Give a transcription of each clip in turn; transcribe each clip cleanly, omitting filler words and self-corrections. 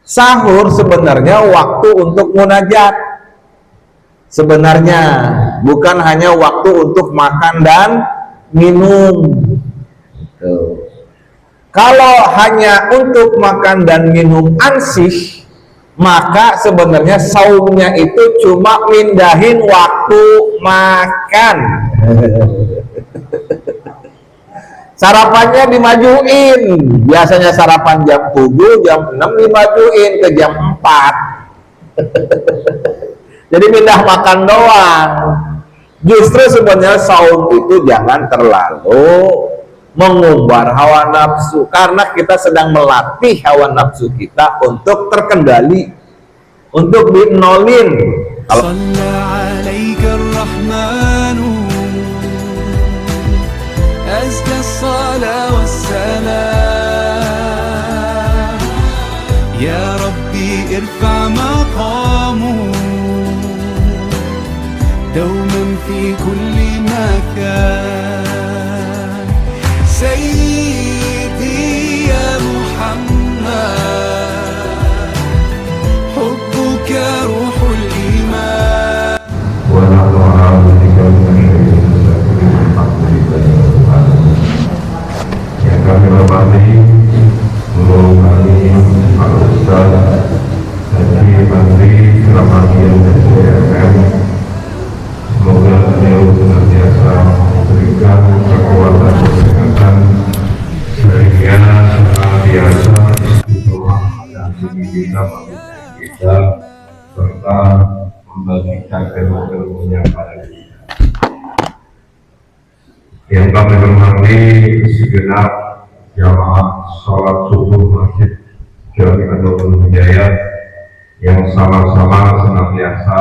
Sahur sebenarnya waktu untuk munajat. Sebenarnya bukan hanya waktu untuk makan dan minum. Tuh. Kalau hanya untuk makan dan minum ansih, maka sebenarnya saumnya itu cuma mindahin waktu makan. Sarapannya dimajuin, biasanya sarapan jam 7, jam 6 dimajuin ke jam 4. Jadi pindah makan doang. Justru sebenarnya saum itu jangan terlalu mengumbar hawa nafsu, karena kita sedang melatih hawa nafsu kita untuk terkendali, untuk dinolin. أزكى الصلاة والسلام يا ربي ارفع مقامه دوما في كل مكان سيدي يا محمد حبك روح الإيمان ونحن عبدك yang kami hormati guru kami Pak Ustaz Haji Menteri Keramaian dan CMM, semoga beliau senantiasa memberikan kekuatan kesehatan sehingga senantiasa istiqomah dan bisa membimbing kita serta membagikan ilmu-ilmunya pada kita. Yang kami hormati segenap jamaah sholat subuh Masjid Jami Anwarul Hidayat yang sama-sama senantiasa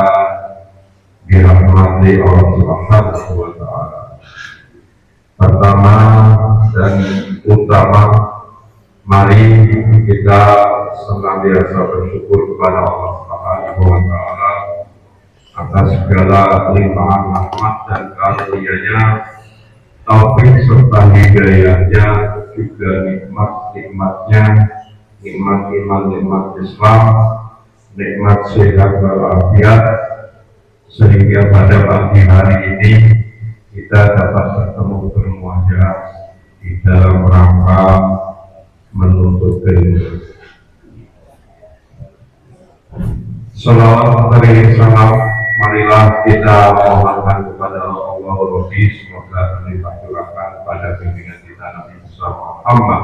dirahmati Allah Subhanahu wa Ta'ala. Pertama dan utama, mari kita senantiasa bersyukur kepada Allah Subhanahu wa Ta'ala atas segala limpahan rahmat dan karunia-Nya, taufik serta hidayahnya, juga nikmat-nikmatnya, nikmat iman, nikmat Islam, nikmat sehat walafiat, sehingga pada pagi hari ini kita dapat bertemu bermuajah di dalam rangka menuntut ilmu. Salawat dari salam marilah kita mohonkan kepada Allah Rabbi, semoga terlimpahkan pada bimbingan kita Nabi Muhammad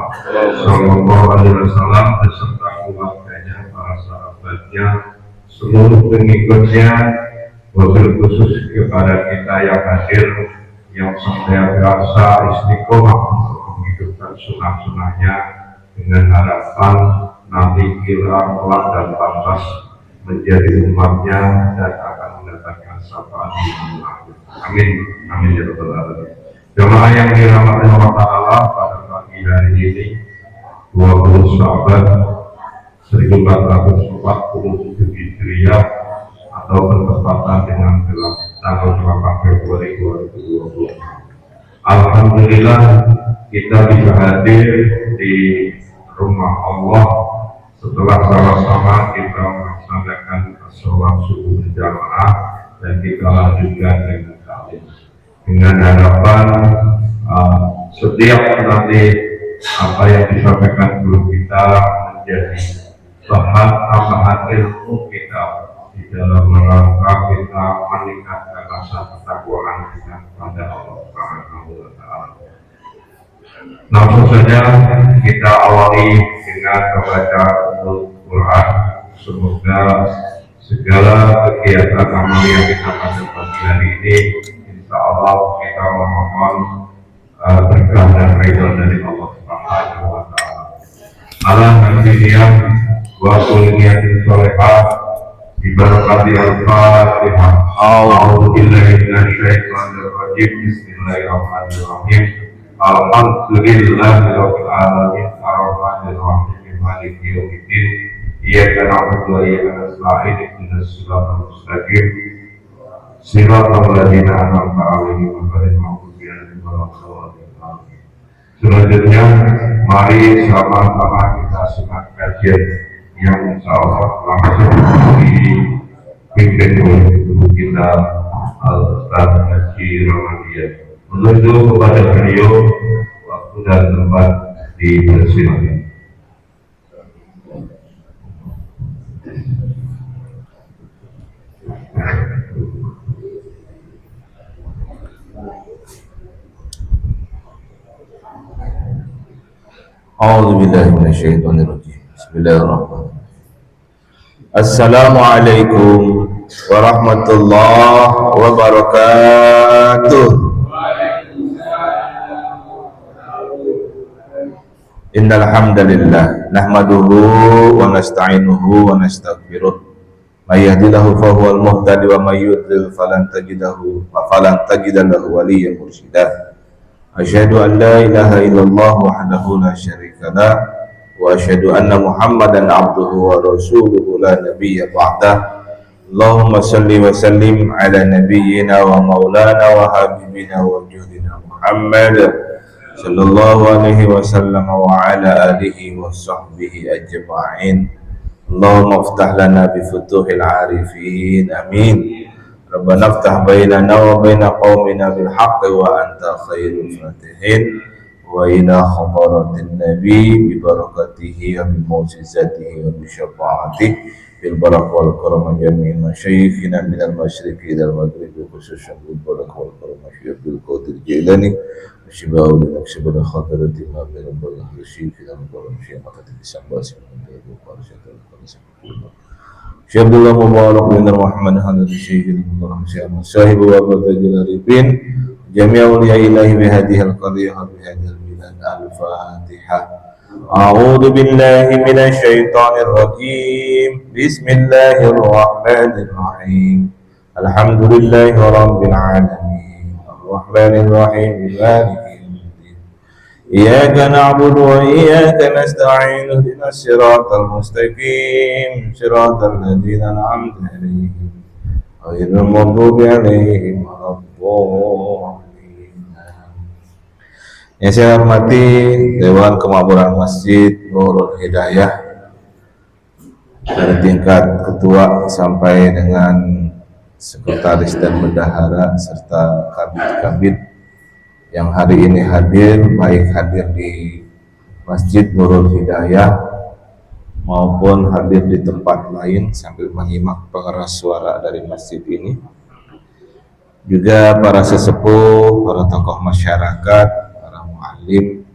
Sallallahu Alaihi Wasallam beserta keluarganya, para sahabatnya, seluruh pengikutnya, wabil khusus kepada kita yang hadir, yang senantiasa istiqomah untuk menghidupkan sunnah-sunnahnya dengan harapan nanti kita kelak dan pantas menjadi umatnya dan akan mendapatkan syafaat di dunia. Amin, amin ya rabbal alamin. Jemaah yang dirahmati Allah Ta'ala, pada pagi hari ini 20 Sya'ban 1447 Hijriah atau bertepatan dengan tanggal 8 Februari 2020. Alhamdulillah kita bisa hadir di rumah Allah setelah sama-sama kita melaksanakan sholat subuh berjamaah dan kita lanjutkan dengan taklim, dengan harapan setiap nanti apa yang disampaikan guru kita menjadi bahan tambahan ilmu kita di dalam rangka kita meningkatkan rasa ketakwaan kita pada Allah Subhanahu wa Ta'ala. Langsung saja kita awali dengan membaca Al-Quran. Semoga segala kegiatan amal yang kita pada pagi hari ini, insya Allah kita memohon berkah dan ridho dari Allah Subhanahu wa Ta'ala. Ala nabiyina wa kulliyatin sholihah ibarakati al-Fatihah. A'udzu billahi minasyaitonir rajim. Bismillahirrahmanirrahim. Alhamdulillahi rabbil alamin arrahmanir rahim maliki yaumiddin iyyaka na'budu wa iyyaka nasta'in ihdinas siratal mustaqim siratal ladzina an'amta 'alaihim ghairil maghdubi 'alaihim waladdallin. Selanjutnya mari sama-sama kita simak kajian yang insya Allah langsung dipimpin oleh guru kita Al-Ustaz Haji Ramadan. Menuju kepada beliau, waktu dan tempat dipersilakan. A'udzu billahi minasyaitonir rajim. Bismillahirrahmanirrahim. Assalamualaikum warahmatullahi wabarakatuh. Innal hamdalillah nahmaduhu wa nasta'inuhu wa nastaghfiruh. May yahdihillahu fahuwal muhtadi wa may yudlil falan tajida lahu waliyyan mursyida. Asyhadu an la ilaha illallah wahdahu la syarika lah wa asyhadu anna Muhammadan abduhu wa rasuluhu la nabiyya ba'dah. Allahumma salli wa sallim ala nabiyyina wa maulana wa habibina wa juhdina Muhammad sallallahu alaihi wasallam wa ala alihi wa sahbihi ajma'in. Allahumma iftah lana bi futuhil arifin, amin. Rabbana iftah bainana wa baina qaumina bil haqqi wa anta khairul fatihin wa ila hadaratin nabi bi barakatihi wa bi mu'jizatihi wa bi syafa'atihi bil barak wal karam jami'in masyayikhina min al masyriqi ila al maghribi khususan bil barak wal karam masyaikh bil qadir jilani syibau bil aksibul khadarati ma bil barak syekh ila al karam syekh makati disambasi bil barak syekh Syabdullah Mubarak bin Rahman Hadad Syekh Abdullah Syekh Sahib wa Badajil Arifin Jami' awliya ilahi bihadihal qadiyah bihadihal bilad al-Fatihah. A'udhu billahi minasyaitanir rajim. Bismillahirrahmanirrahim. Alhamdulillahi rabbil alamin. Ar-Rahmanir Rahim. Maliki yawmiddin. Iyyaka na'budu wa iyyaka nasta'in. Ihdinas siratal mustaqim. Siratal ladzina an'amta 'alaihim ghairil maghdubi 'alaihim waladdallin. Yang saya hormati Dewan Kemakmuran Masjid Nurul Hidayah dari tingkat ketua sampai dengan sekretaris dan bendahara serta kabid-kabid yang hari ini hadir, baik hadir di Masjid Nurul Hidayah maupun hadir di tempat lain sambil menyimak pengeras suara dari masjid ini, juga para sesepuh, para tokoh masyarakat, para muallim.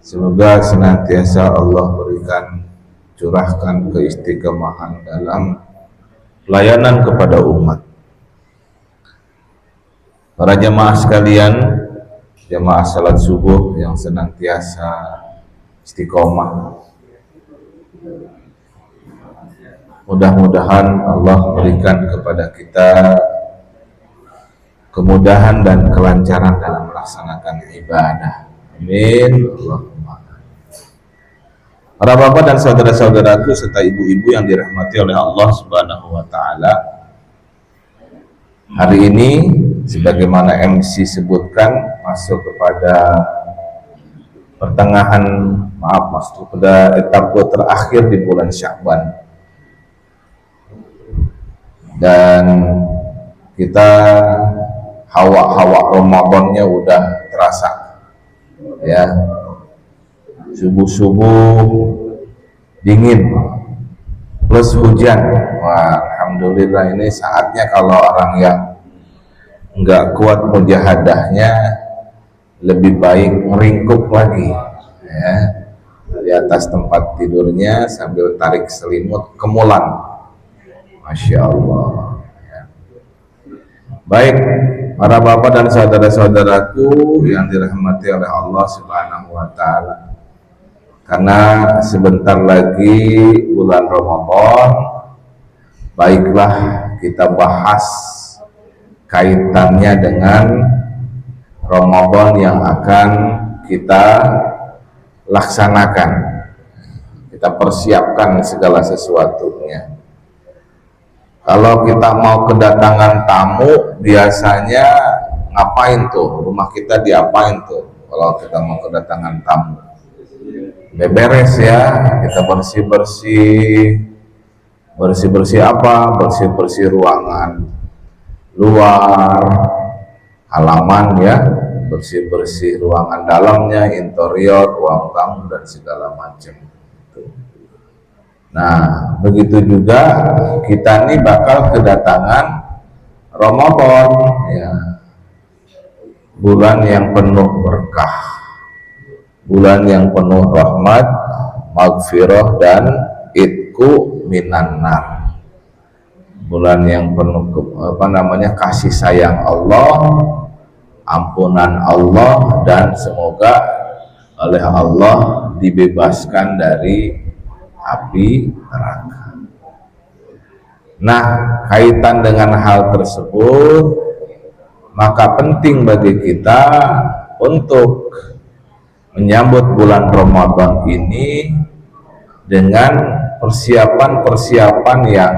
Semoga senantiasa Allah berikan, curahkan keistiqomahan dalam pelayanan kepada umat. Para jamaah sekalian, jamaah salat subuh yang senantiasa istiqomah, mudah-mudahan Allah berikan kepada kita kemudahan dan kelancaran dalam melaksanakan ibadah. Amin. Allahumma. Para bapak dan saudara-saudaraku serta ibu-ibu yang dirahmati oleh Allah Subhanahu wa taala. Hari ini sebagaimana MC sebutkan masuk kepada pertengahan, masuk pada etapa terakhir di bulan Sya'ban. Dan kita hawa-hawa Ramadannya udah terasa ya, subuh-subuh dingin plus hujan. Wah, alhamdulillah ini saatnya kalau orang yang nggak kuat mujahadahnya lebih baik meringkuk lagi ya, di atas tempat tidurnya sambil tarik selimut kemulan. Masya Allah ya. Baik para bapak dan saudara-saudaraku yang dirahmati oleh Allah Subhanahu wa taala, karena sebentar lagi bulan Ramadan, baiklah kita bahas kaitannya dengan Ramadan yang akan kita laksanakan. Kita persiapkan segala sesuatunya. Kalau kita mau kedatangan tamu, biasanya ngapain tuh? Rumah kita diapain tuh kalau kita mau kedatangan tamu? beberes ya, kita bersih-bersih apa? Bersih-bersih ruangan luar, halaman ya, bersih-bersih ruangan dalamnya, interior, ruang tamu dan segala macam. Nah, begitu juga kita nih bakal kedatangan Ramadan ya. Bulan yang penuh berkah, bulan yang penuh rahmat, maghfirah dan itku minan nar. Bulan yang penuh kasih sayang Allah, ampunan Allah, dan semoga oleh Allah dibebaskan dari api neraka. Nah, kaitan dengan hal tersebut, maka penting bagi kita untuk menyambut bulan Ramadan ini dengan persiapan-persiapan yang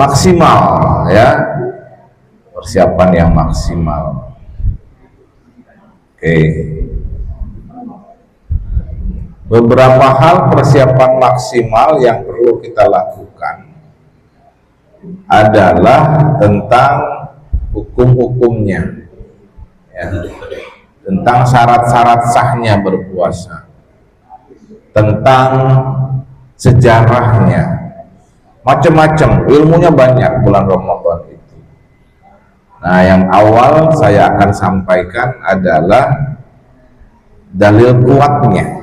maksimal ya, persiapan yang maksimal. Oke. Beberapa hal persiapan maksimal yang perlu kita lakukan adalah tentang hukum-hukumnya ya, tentang syarat-syarat sahnya berpuasa, tentang sejarahnya, macam-macam, ilmunya banyak bulan Ramadan itu. Nah, yang awal saya akan sampaikan adalah dalil kuatnya.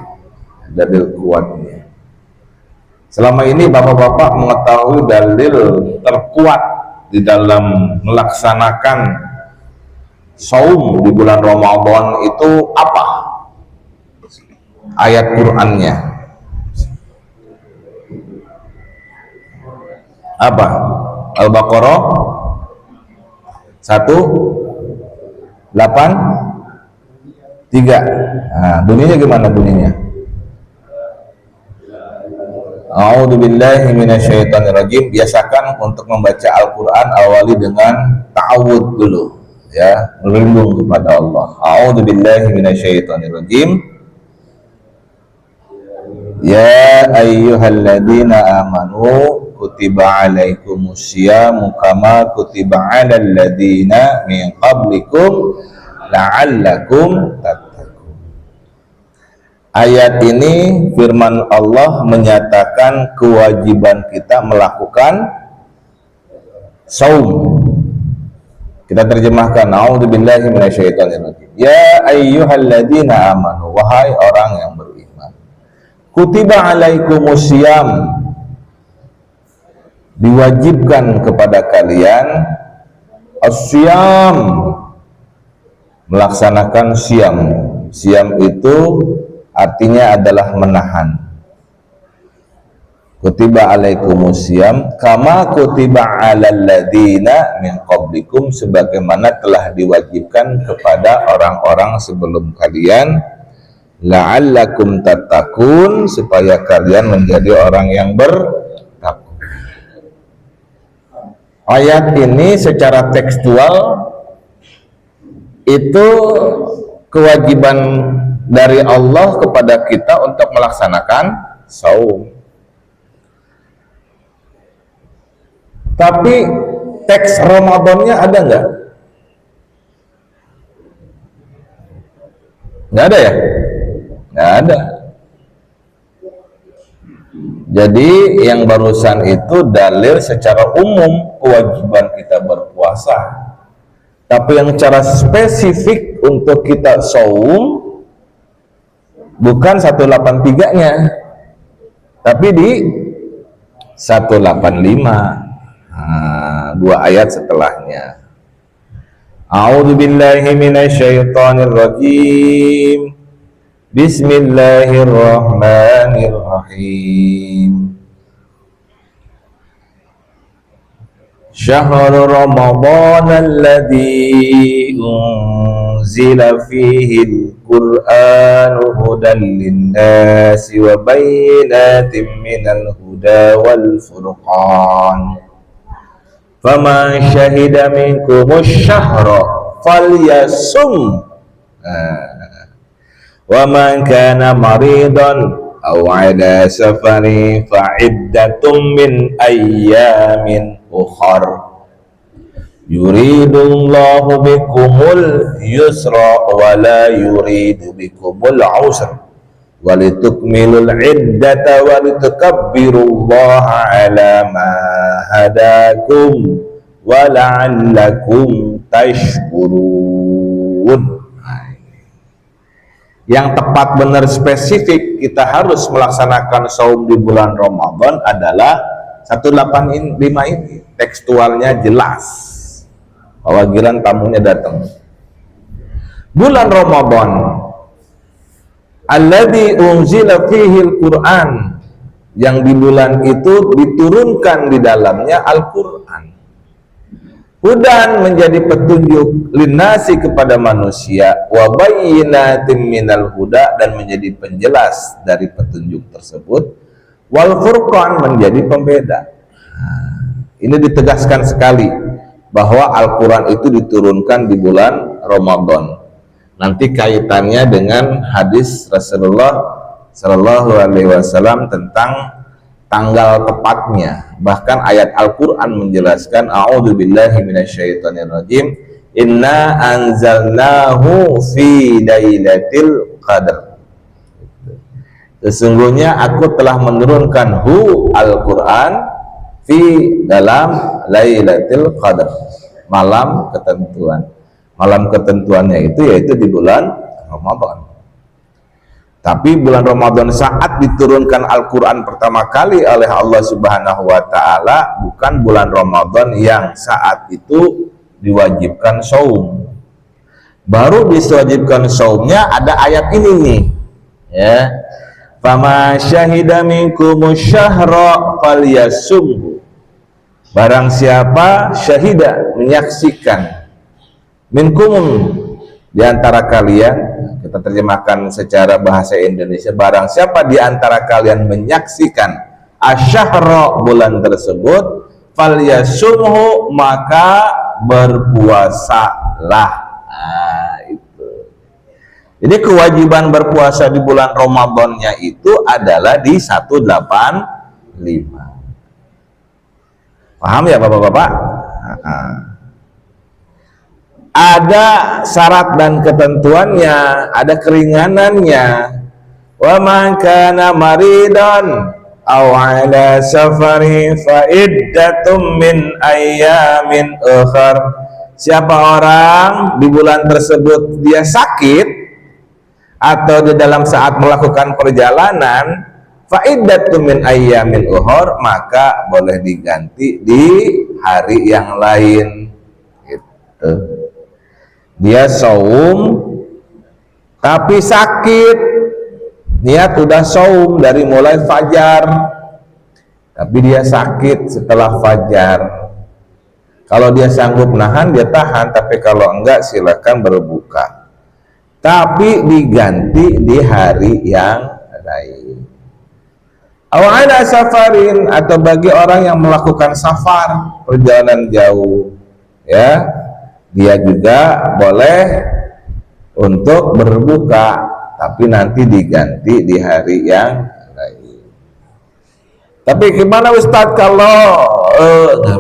Selama ini bapak-bapak mengetahui dalil terkuat di dalam melaksanakan saum di bulan Ramadan itu apa? Ayat Qur'annya apa? Al-Baqarah 183. Nah, bunyinya gimana bunyinya? A'udzubillahi minasyaitonirrajim. Biasakan untuk membaca Al-Quran awali dengan ta'awud dulu ya, berlindung kepada Allah. A'udzubillahi minasyaitonirrajim. Ya ayyuhalladzina amanu kutiba alaikumusyamu kama kutiba alal ladzina min qablikum la'allakum tattaqun. Ayat ini firman Allah menyatakan kewajiban kita melakukan saum. Kita terjemahkan, a'udzubillahi minasyaitonirrajim. Ya ayyuhalladzina amanu, wahai orang yang beriman. Kutiba alaikumusiyam, diwajibkan kepada kalian as-siyam, melaksanakan siam. Siam itu artinya adalah menahan. Kutiba alaikumusiyam kama kutiba alal ladina min qablikum, sebagaimana telah diwajibkan kepada orang-orang sebelum kalian, la'allakum tattaqun, supaya kalian menjadi orang yang bertakwa. Ayat ini secara tekstual itu kewajiban dari Allah kepada kita untuk melaksanakan saum. Tapi teks Ramadannya ada nggak? Nggak ada ya? Nggak ada. Jadi yang barusan itu dalil secara umum kewajiban kita berpuasa. Tapi yang cara spesifik untuk kita saum bukan 183-nya, tapi di 185. Dua ayat setelahnya. A'udzubillahi minasyaitonirrajim. Bismillahirrahmanirrahim. Syahrul Ramadan alladzi unzila fihi al-Qur'anu hudan lin-nasi wa bayyinatin minal huda wal furqan. Faman syahida minkumus syahra falyasum. Wa man kana maridan aw ala safari fa iddatum min ayyamin ukhra. Yuridullahu bikumul yusra wa la yuridu bikumul usra walitukmilul iddata walitukabbirullaha ala ma hadakum wa la'allakum tashkurun. Yang tepat benar spesifik kita harus melaksanakan saum di bulan Ramadan adalah 185 ini, tekstualnya jelas bahwa giran tamunya datang. Bulan Ramadan alladzi unzila fihil Qur'an, yang di bulan itu diturunkan di dalamnya Al-Qur'an. Hudan, menjadi petunjuk, linnasi, kepada manusia, wa bayyinatin minal huda, dan menjadi penjelas dari petunjuk tersebut, wal furqan, menjadi pembeda. Ini ditegaskan sekali bahwa Al-Quran itu diturunkan di bulan Ramadan. Nanti kaitannya dengan hadis Rasulullah Shallallahu Alaihi Wasallam tentang tanggal tepatnya. Bahkan ayat Al-Quran menjelaskan, A'udzubillahi minasyaitonirrajim, Inna anzalnahu fi lailatul qadar. Sesungguhnya aku telah menurunkan Al-Quran fi dalam Lailatul Qadar, malam ketentuan. Malam ketentuannya itu yaitu di bulan Ramadan. Tapi bulan Ramadan saat diturunkan Al-Quran pertama kali oleh Allah Subhanahu wa Ta'ala bukan bulan Ramadan yang saat itu diwajibkan saum. Baru diwajibkan saumnya ada ayat ini nih, ya. Fama syahida minkumus syahra falyasumhu. Barang siapa syahida, menyaksikan, minkum, di antara kalian, kita terjemahkan secara bahasa Indonesia, barang siapa di antara kalian menyaksikan asyahra, bulan tersebut, falyasumhu, maka berpuasalah. Jadi kewajiban berpuasa di bulan Ramadannya itu adalah di 185. Paham ya Bapak-bapak? Ada syarat dan ketentuannya, ada keringanannya. Wa man kana maridan aw ala safari fa iddatum min ayyamin ukhar. Siapa orang di bulan tersebut dia sakit atau di dalam saat melakukan perjalanan, fa'iddatun min ayyamin ukhar, maka boleh diganti di hari yang lain. Gitu. Dia saum tapi sakit, niat udah saum dari mulai fajar, tapi dia sakit setelah fajar. Kalau dia sanggup nahan, dia tahan, tapi kalau enggak silakan berbuka. Tapi diganti di hari yang lain. Awalnya safarin, atau bagi orang yang melakukan safar, perjalanan jauh, ya, dia juga boleh untuk berbuka, tapi nanti diganti di hari yang lain. Tapi gimana Ustadz kalau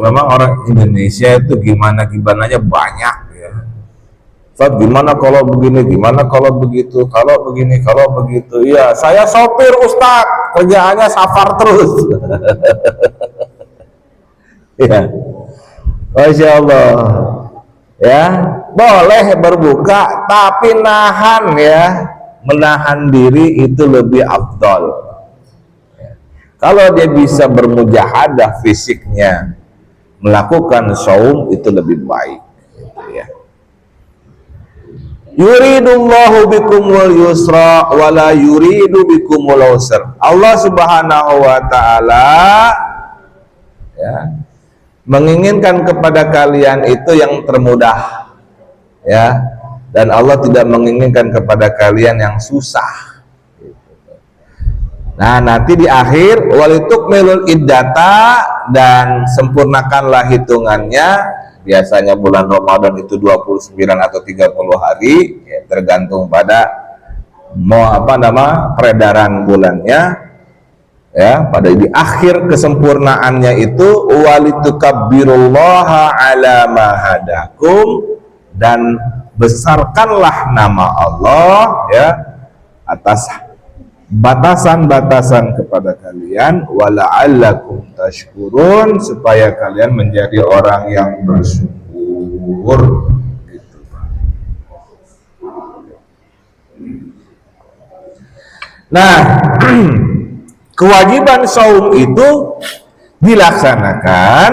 memang orang Indonesia itu gimananya banyak. Ustaz, gimana kalau begini, gimana kalau begitu, kalau begini, kalau begitu. Iya, saya sopir Ustaz, kerjaannya safar terus. Ya, Masya Allah. Ya, boleh berbuka, tapi nahan, ya, menahan diri itu lebih afdal. Ya. Kalau dia bisa bermujahadah fisiknya, melakukan saum itu lebih baik. Gitu, ya. Yuridullahu bikumul yusra wa la yuridu bikumul usra. Allah Subhanahu wa Ta'ala, ya, menginginkan kepada kalian itu yang termudah, ya, dan Allah tidak menginginkan kepada kalian yang susah. Nah, nanti di akhir walitukmilul iddata, dan sempurnakanlah hitungannya. Biasanya bulan Ramadan itu 29 atau 30 hari, ya, tergantung pada peredaran bulannya, ya, pada di akhir kesempurnaannya itu walitukabbirullaha ala ma hadakum, dan besarkanlah nama Allah, ya, atas batasan-batasan kepada kalian, wala'allakum tashkurun, supaya kalian menjadi orang yang bersyukur, gitu. Nah, kewajiban saum itu dilaksanakan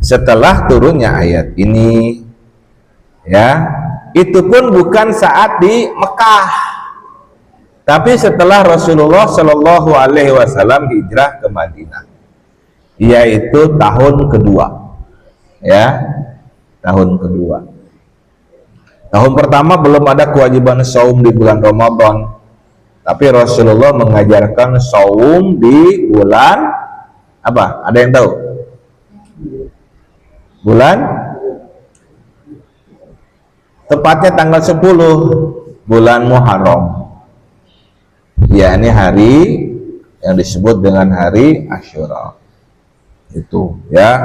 setelah turunnya ayat ini, ya. Itu pun bukan saat di Mekah, tapi setelah Rasulullah Shallallahu Alaihi Wasallam hijrah ke Madinah, yaitu tahun kedua, ya, tahun kedua. Tahun pertama belum ada kewajiban saum di bulan Ramadan, tapi Rasulullah mengajarkan saum di bulan apa? Ada yang tahu? Bulan? Tepatnya tanggal 10 bulan Muharram. Ya, ini hari yang disebut dengan hari Asyura. Itu, ya.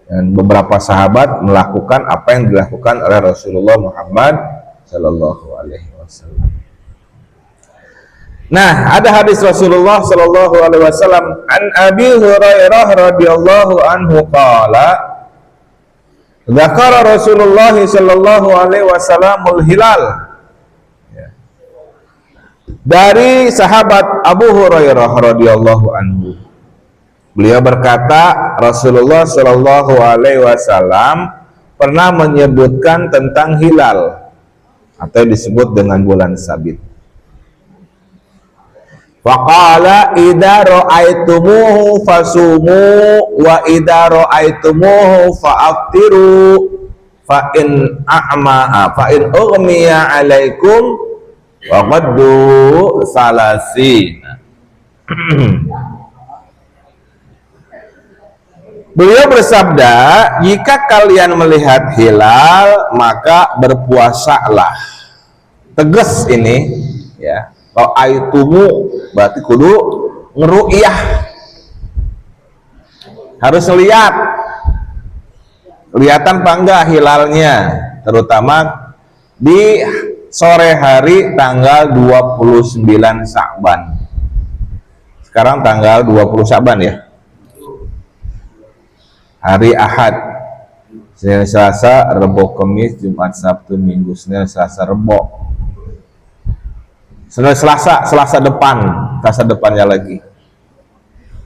Dan beberapa sahabat melakukan apa yang dilakukan oleh Rasulullah Muhammad Sallallahu Alaihi Wasallam. Nah, ada hadis Rasulullah Sallallahu Alaihi Wasallam, an Abi Hurairah radhiyallahu anhu qala, dzakara Rasulullah Sallallahu Alaihi Wasallamul hilal. Dari sahabat Abu Hurairah radhiyallahu anhu, beliau berkata, Rasulullah Shallallahu Alaihi Wasallam pernah menyebutkan tentang hilal, atau disebut dengan bulan sabit. Faqala idza ra'aitumuhu fasumu wa idza ra'aitumuhu fa'aftiru fa in ughmiya 'alaikum wa qaddu salasin. Beliau bersabda, jika kalian melihat hilal maka berpuasalah. Tegas ini, ya. Kalau aitumu berarti kudu ngeru'yah, harus lihat, kelihatan apa enggak hilalnya, terutama di sore hari tanggal 29 Sya'ban. Sekarang tanggal 20 Sya'ban, ya. Hari Ahad, Senin, Selasa, Rabu, Kamis, Jumat, Sabtu, Minggu, Senin, Selasa, Rabu. Senin, Selasa depannya lagi.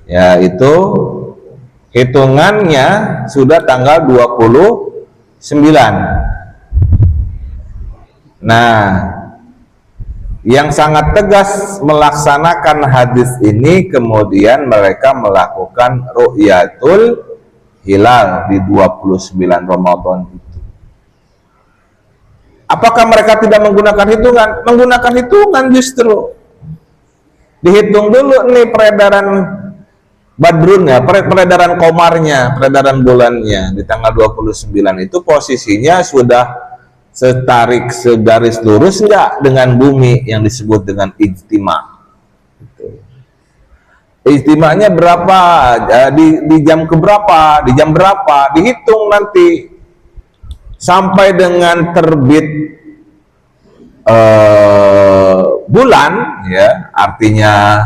Ya, itu hitungannya sudah tanggal 29. Nah, yang sangat tegas melaksanakan hadis ini, kemudian mereka melakukan ru'yatul hilal di 29 Ramadan itu. Apakah mereka tidak menggunakan hitungan? Menggunakan hitungan justru. Dihitung dulu nih peredaran badrunnya, peredaran komarnya, peredaran bulannya di tanggal 29 itu posisinya sudah setarik segaris lurus enggak dengan bumi, yang disebut dengan ijtima. Ijtimanya berapa, di jam keberapa, di jam berapa, dihitung nanti sampai dengan terbit bulan, ya, artinya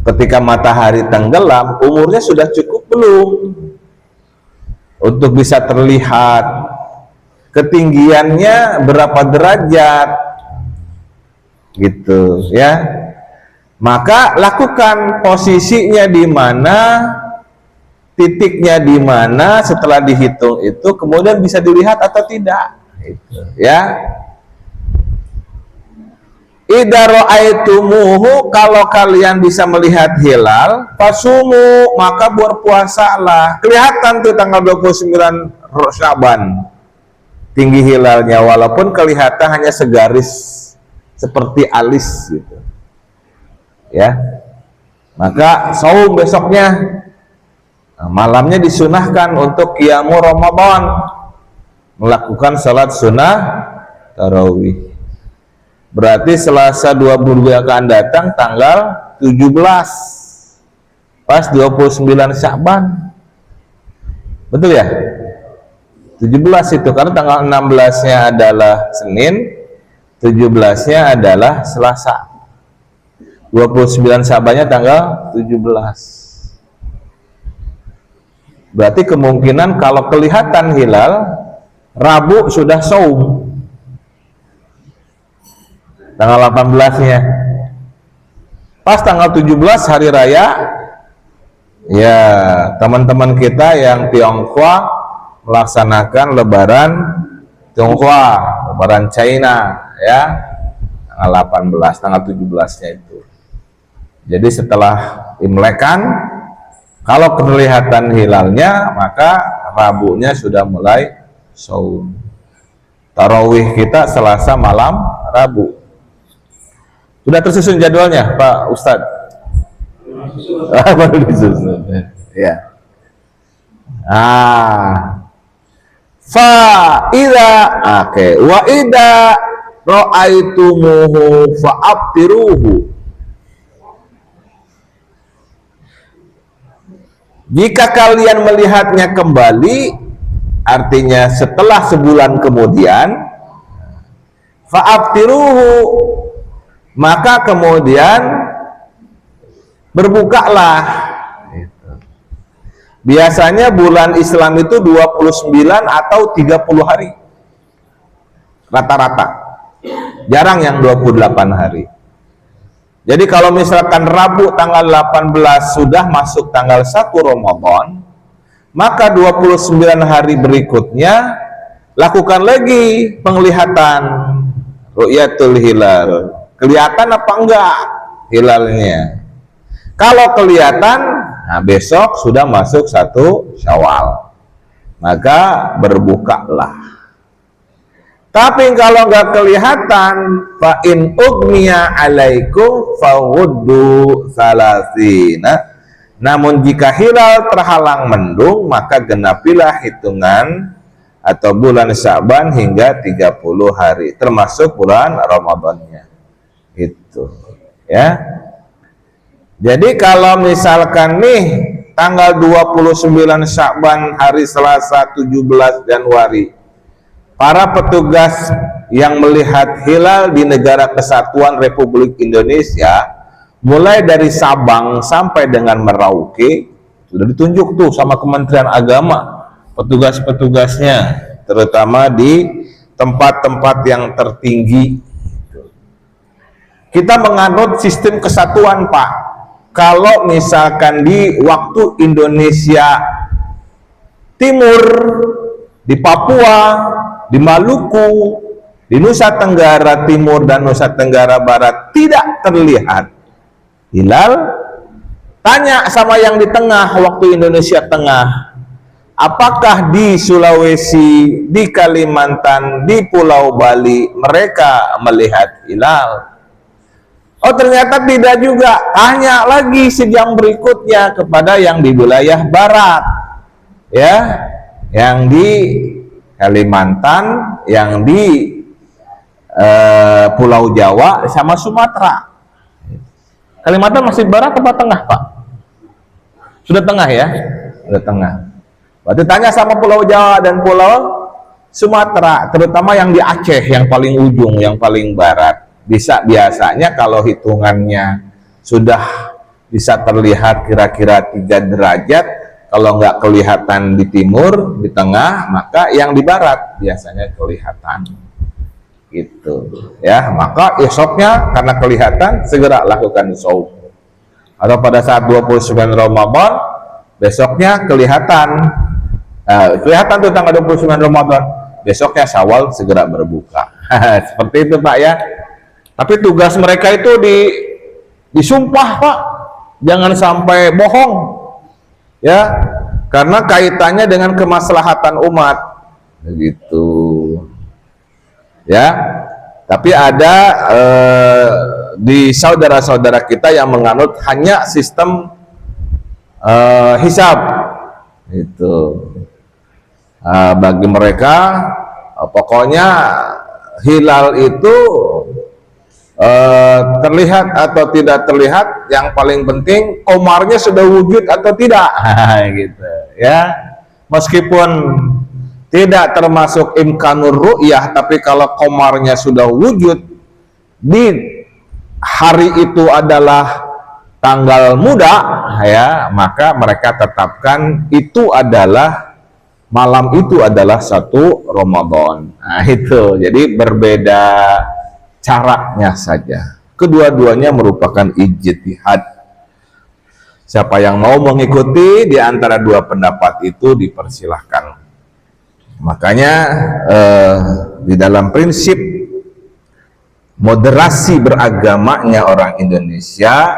ketika matahari tenggelam, umurnya sudah cukup belum untuk bisa terlihat, ketinggiannya berapa derajat, gitu, ya. Maka lakukan posisinya di mana, titiknya di mana, setelah dihitung itu kemudian bisa dilihat atau tidak, gitu, ya. Idza ra'aitumuhu, kalau kalian bisa melihat hilal, fasumu, maka berpuasalah. Kelihatan tuh tanggal 29 Sya'ban tinggi hilalnya, walaupun kelihatan hanya segaris seperti alis, gitu, ya. Maka saum besoknya, malamnya disunahkan untuk qiyamu Ramadan, melakukan salat sunnah tarawih. Berarti Selasa 2 minggu yang akan datang tanggal 17. Pas 29 Sya'ban. Betul ya? 17 itu karena tanggal 16-nya adalah Senin, 17-nya adalah Selasa. 29 Sya'bannya tanggal 17. Berarti kemungkinan kalau kelihatan hilal Rabu sudah saum. Tanggal 18-nya. Pas tanggal 17 hari raya, ya teman-teman kita yang Tionghoa melaksanakan lebaran Tionghoa, lebaran China ya, tanggal 18, tanggal 17-nya itu. Jadi setelah Imlekan, kalau kelihatan hilalnya, maka Rabunya sudah mulai saum. Tarawih kita Selasa malam Rabu. Sudah tersusun jadwalnya, Pak Ustadz? Baru disusun. Ya. Wa idza ra'aitumuhu fa'abtiruhu. Jika kalian melihatnya kembali, artinya setelah sebulan kemudian, fa'abtiruhu, maka kemudian berbukalah. Biasanya bulan Islam itu 29 atau 30 hari rata-rata, jarang yang 28 hari. Jadi kalau misalkan Rabu tanggal 18 sudah masuk tanggal 1 Ramadan, maka 29 hari berikutnya lakukan lagi penglihatan ru'yatul hilal. Kelihatan apa enggak hilalnya? Kalau kelihatan, nah besok sudah masuk 1 Syawal, maka berbukalah. Tapi kalau enggak kelihatan, fa in ugmiya alaikum fawuddu salasina. Namun jika hilal terhalang mendung, maka genapilah hitungan atau bulan Sya'ban hingga 30 hari, termasuk bulan Ramadannya. Itu ya. Jadi kalau misalkan nih tanggal 29 Sya'ban hari Selasa 17 Januari, para petugas yang melihat hilal di Negara Kesatuan Republik Indonesia mulai dari Sabang sampai dengan Merauke sudah ditunjuk tuh sama Kementerian Agama petugas-petugasnya, terutama di tempat-tempat yang tertinggi. Kita menganut sistem kesatuan, Pak. Kalau misalkan di waktu Indonesia Timur, di Papua, di Maluku, di Nusa Tenggara Timur dan Nusa Tenggara Barat tidak terlihat hilal, tanya sama yang di tengah waktu Indonesia Tengah, apakah di Sulawesi, di Kalimantan, di Pulau Bali mereka melihat hilal? Oh ternyata tidak juga. Tanya lagi sejam berikutnya kepada yang di wilayah barat, ya, yang di Kalimantan, yang di Pulau Jawa sama Sumatera. Kalimantan masih barat apa tengah, Pak? Sudah tengah ya? Sudah tengah. Berarti tanya sama Pulau Jawa dan Pulau Sumatera, terutama yang di Aceh yang paling ujung, yang paling barat. Biasanya kalau hitungannya sudah bisa terlihat kira-kira 3 derajat, kalau nggak kelihatan di timur, di tengah, maka yang di barat biasanya kelihatan gitu ya. Maka esoknya karena kelihatan segera lakukan saum, atau pada saat 29 Ramadan besoknya kelihatan tuh tanggal 29 Ramadan, besoknya Syawal segera berbuka. Seperti itu, Pak ya. Tapi tugas mereka itu disumpah, Pak, jangan sampai bohong ya, karena kaitannya dengan kemaslahatan umat begitu ya. Tapi ada di saudara-saudara kita yang menganut hanya sistem hisab itu. Bagi mereka pokoknya hilal itu terlihat atau tidak terlihat, yang paling penting komarnya sudah wujud atau tidak. Gitu ya. Meskipun tidak termasuk imkanur ru'yah, tapi kalau komarnya sudah wujud di hari itu adalah tanggal muda ya, maka mereka tetapkan itu adalah malam itu adalah 1 Ramadan. Nah itu, jadi berbeda caranya saja. Kedua-duanya merupakan ijtihad. Siapa yang mau mengikuti di antara dua pendapat itu dipersilahkan. Makanya di dalam prinsip moderasi beragamanya orang Indonesia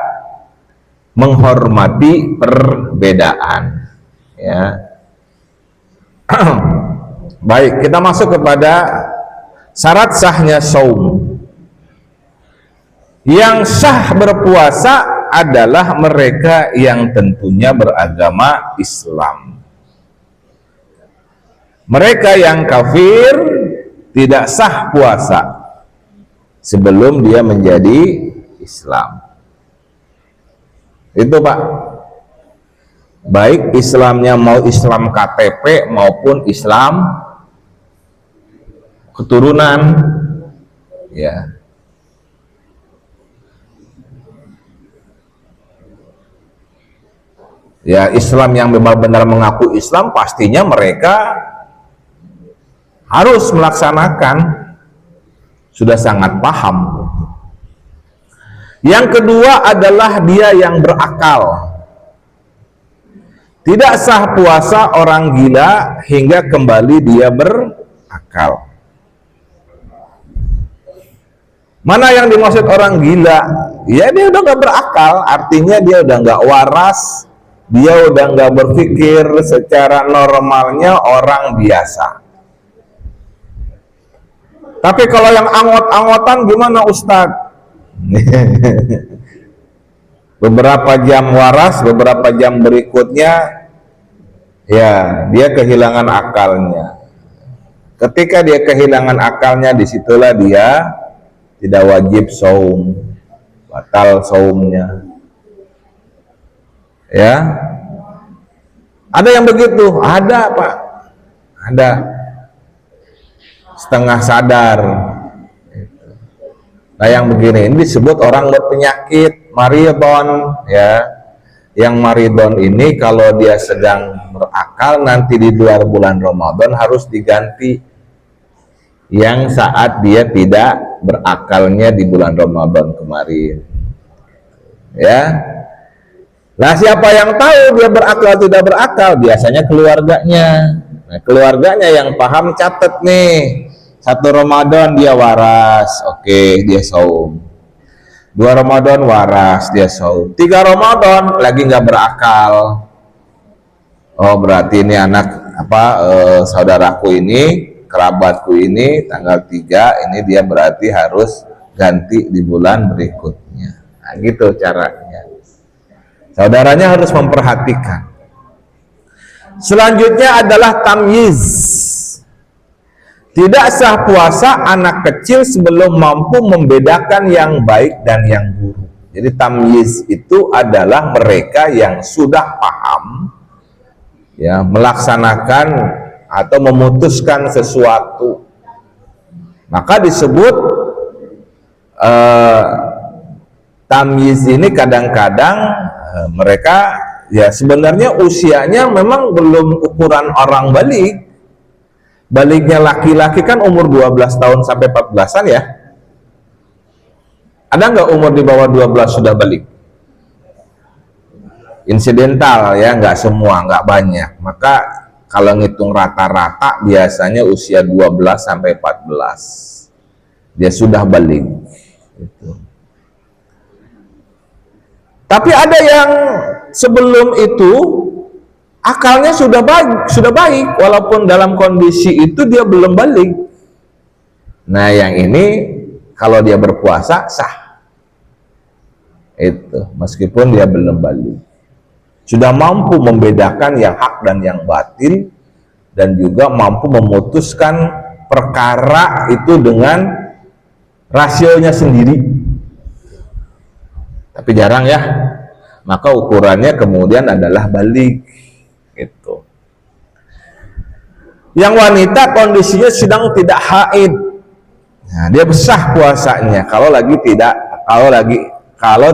menghormati perbedaan. Ya. Baik, kita masuk kepada syarat sahnya saum. Yang sah berpuasa adalah mereka yang tentunya beragama Islam. Mereka yang kafir tidak sah puasa sebelum dia menjadi Islam. Itu Pak. Baik Islamnya mau Islam KTP maupun Islam keturunan, ya. Ya, Islam yang benar-benar mengaku Islam pastinya mereka harus melaksanakan, sudah sangat paham. Yang kedua adalah dia yang berakal. Tidak sah puasa orang gila hingga kembali dia berakal. Mana yang dimaksud orang gila? Ya dia udah gak berakal, artinya dia udah gak waras, dia udah nggak berpikir secara normalnya orang biasa. Tapi kalau yang angot-angotan gimana Ustadz? Beberapa jam waras, beberapa jam berikutnya ya dia kehilangan akalnya. Ketika dia kehilangan akalnya, disitulah dia tidak wajib saum, batal saumnya. Ya, ada yang begitu, ada Pak, ada setengah sadar. Nah yang begini ini disebut orang berpenyakit maridon, ya. Yang maridon ini kalau dia sedang berakal nanti di luar bulan Ramadan harus diganti yang saat dia tidak berakalnya di bulan Ramadan kemarin, ya. Nah siapa yang tahu dia berakal atau tidak berakal? Biasanya keluarganya. Nah, keluarganya yang paham catat nih. 1 Ramadan dia waras, oke, dia saum. 2 Ramadan waras, dia saum. 3 Ramadan lagi nggak berakal. Oh berarti ini anak saudaraku ini, kerabatku ini tanggal 3 ini dia berarti harus ganti di bulan berikutnya. Nah, gitu caranya. Saudaranya harus memperhatikan. Selanjutnya adalah tamyiz. Tidak sah puasa anak kecil sebelum mampu membedakan yang baik dan yang buruk. Jadi tamyiz itu adalah mereka yang sudah paham, ya, melaksanakan atau memutuskan sesuatu. Maka disebut tamyiz ini kadang-kadang mereka ya sebenarnya usianya memang belum ukuran orang balik. Baliknya laki-laki kan umur 12 tahun sampai 14-an ya. Ada nggak umur di bawah 12 sudah balik? Insidental ya, nggak semua, nggak banyak. Maka kalau ngitung rata-rata biasanya usia 12 sampai 14 dia sudah balik. Gitu. Tapi ada yang sebelum itu akalnya sudah baik walaupun dalam kondisi itu dia belum balik. Nah, yang ini kalau dia berpuasa sah. Itu meskipun dia belum balik. Sudah mampu membedakan yang hak dan yang batil dan juga mampu memutuskan perkara itu dengan rasionya sendiri. tapi jarang ya. Maka ukurannya kemudian adalah balik gitu. Yang wanita kondisinya sedang tidak haid, nah, dia sah puasanya kalau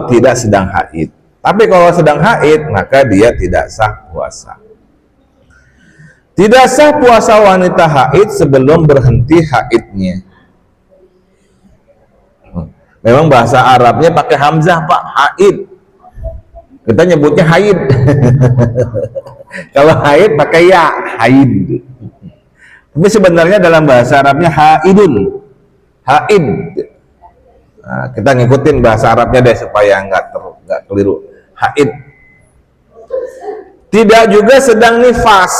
tidak sedang haid. Tapi kalau sedang haid maka dia tidak sah puasa. Tidak sah puasa wanita haid sebelum berhenti haidnya. Memang bahasa Arabnya pakai hamzah Pak, haid. Kita nyebutnya haid. Kalau haid pakai ya, haid. Tapi sebenarnya dalam bahasa Arabnya haidun, haid. Nah, kita ngikutin bahasa Arabnya deh supaya nggak keliru. Haid. Tidak juga sedang nifas.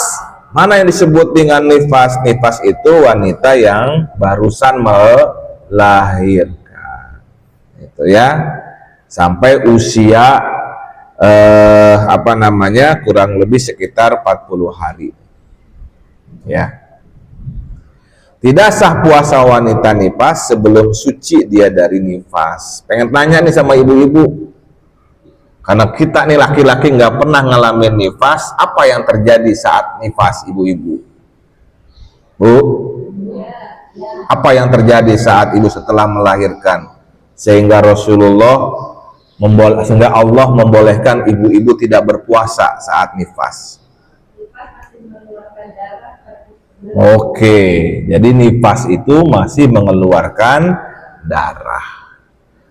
Mana yang disebut dengan nifas? Nifas itu wanita yang barusan melahirkan, itu ya, sampai usia kurang lebih sekitar 40 hari, ya. Tidak sah puasa wanita nifas sebelum suci dia dari nifas. Pengen tanya nih sama ibu-ibu, karena kita nih laki-laki nggak pernah ngalamin nifas, apa yang terjadi saat nifas, ibu-ibu? Bu, apa yang terjadi saat ibu setelah melahirkan sehingga sehingga Allah membolehkan ibu-ibu tidak berpuasa saat nifas? Oke, jadi nifas itu masih mengeluarkan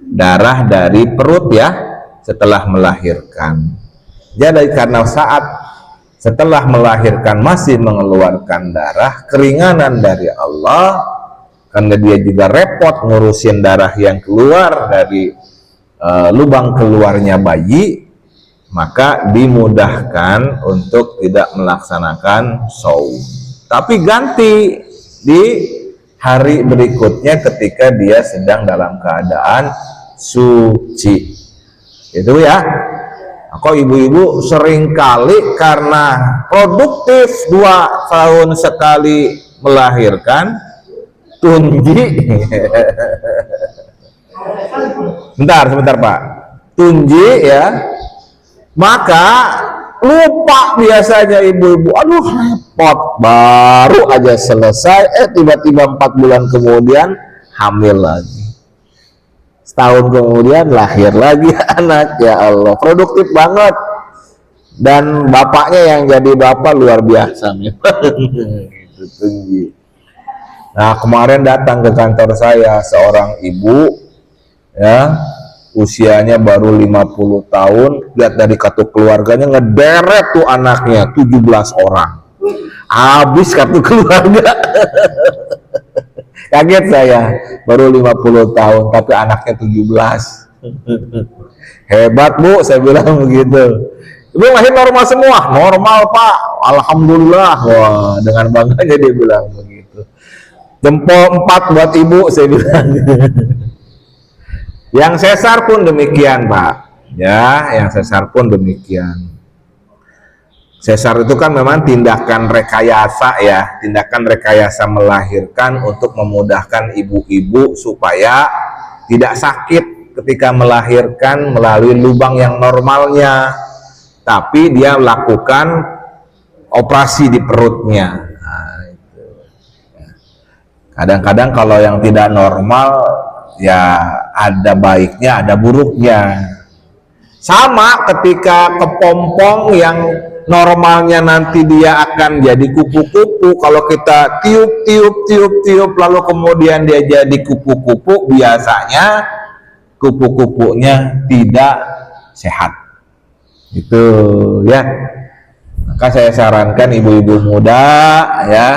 darah dari perut ya, setelah melahirkan. Jadi karena saat setelah melahirkan masih mengeluarkan darah, keringanan dari Allah, karena dia juga repot ngurusin darah yang keluar dari lubang keluarnya bayi, maka dimudahkan untuk tidak melaksanakan shaum. Tapi ganti di hari berikutnya ketika dia sedang dalam keadaan suci. Itu ya. Kok ibu-ibu seringkali karena produktif 2 tahun sekali melahirkan, tunji. Sebentar Pak. Tunji ya. Maka lupa biasanya ibu-ibu, aduh repot, baru aja selesai, tiba-tiba 4 bulan kemudian hamil lagi, setahun kemudian lahir lagi anak. Ya Allah, produktif banget, dan bapaknya yang jadi bapak luar biasa nih. Gitu, tinggi. Nah, kemarin datang ke kantor saya seorang ibu ya, usianya baru 50 tahun, lihat dari kartu keluarganya ngederet tuh anaknya 17 orang. Habis kartu keluarga. Kaget saya, baru 50 tahun tapi anaknya 17. Hebat Bu, saya bilang begitu. Ibu lahir normal semua? Normal Pak, alhamdulillah. Wah, dengan bangganya dia bilang begitu. Jempol 4 buat ibu, saya bilang. Yang sesar pun demikian Pak, ya, yang sesar pun demikian. Sesar itu kan memang tindakan rekayasa ya, tindakan rekayasa melahirkan untuk memudahkan ibu-ibu supaya tidak sakit ketika melahirkan melalui lubang yang normalnya, tapi dia lakukan operasi di perutnya. Nah, itu. Kadang-kadang kalau yang tidak normal ya ada baiknya, ada buruknya. Sama ketika kepompong yang normalnya nanti dia akan jadi kupu-kupu, kalau kita tiup lalu kemudian dia jadi kupu-kupu, biasanya kupu-kupunya tidak sehat. Itu ya. Maka saya sarankan ibu-ibu muda ya,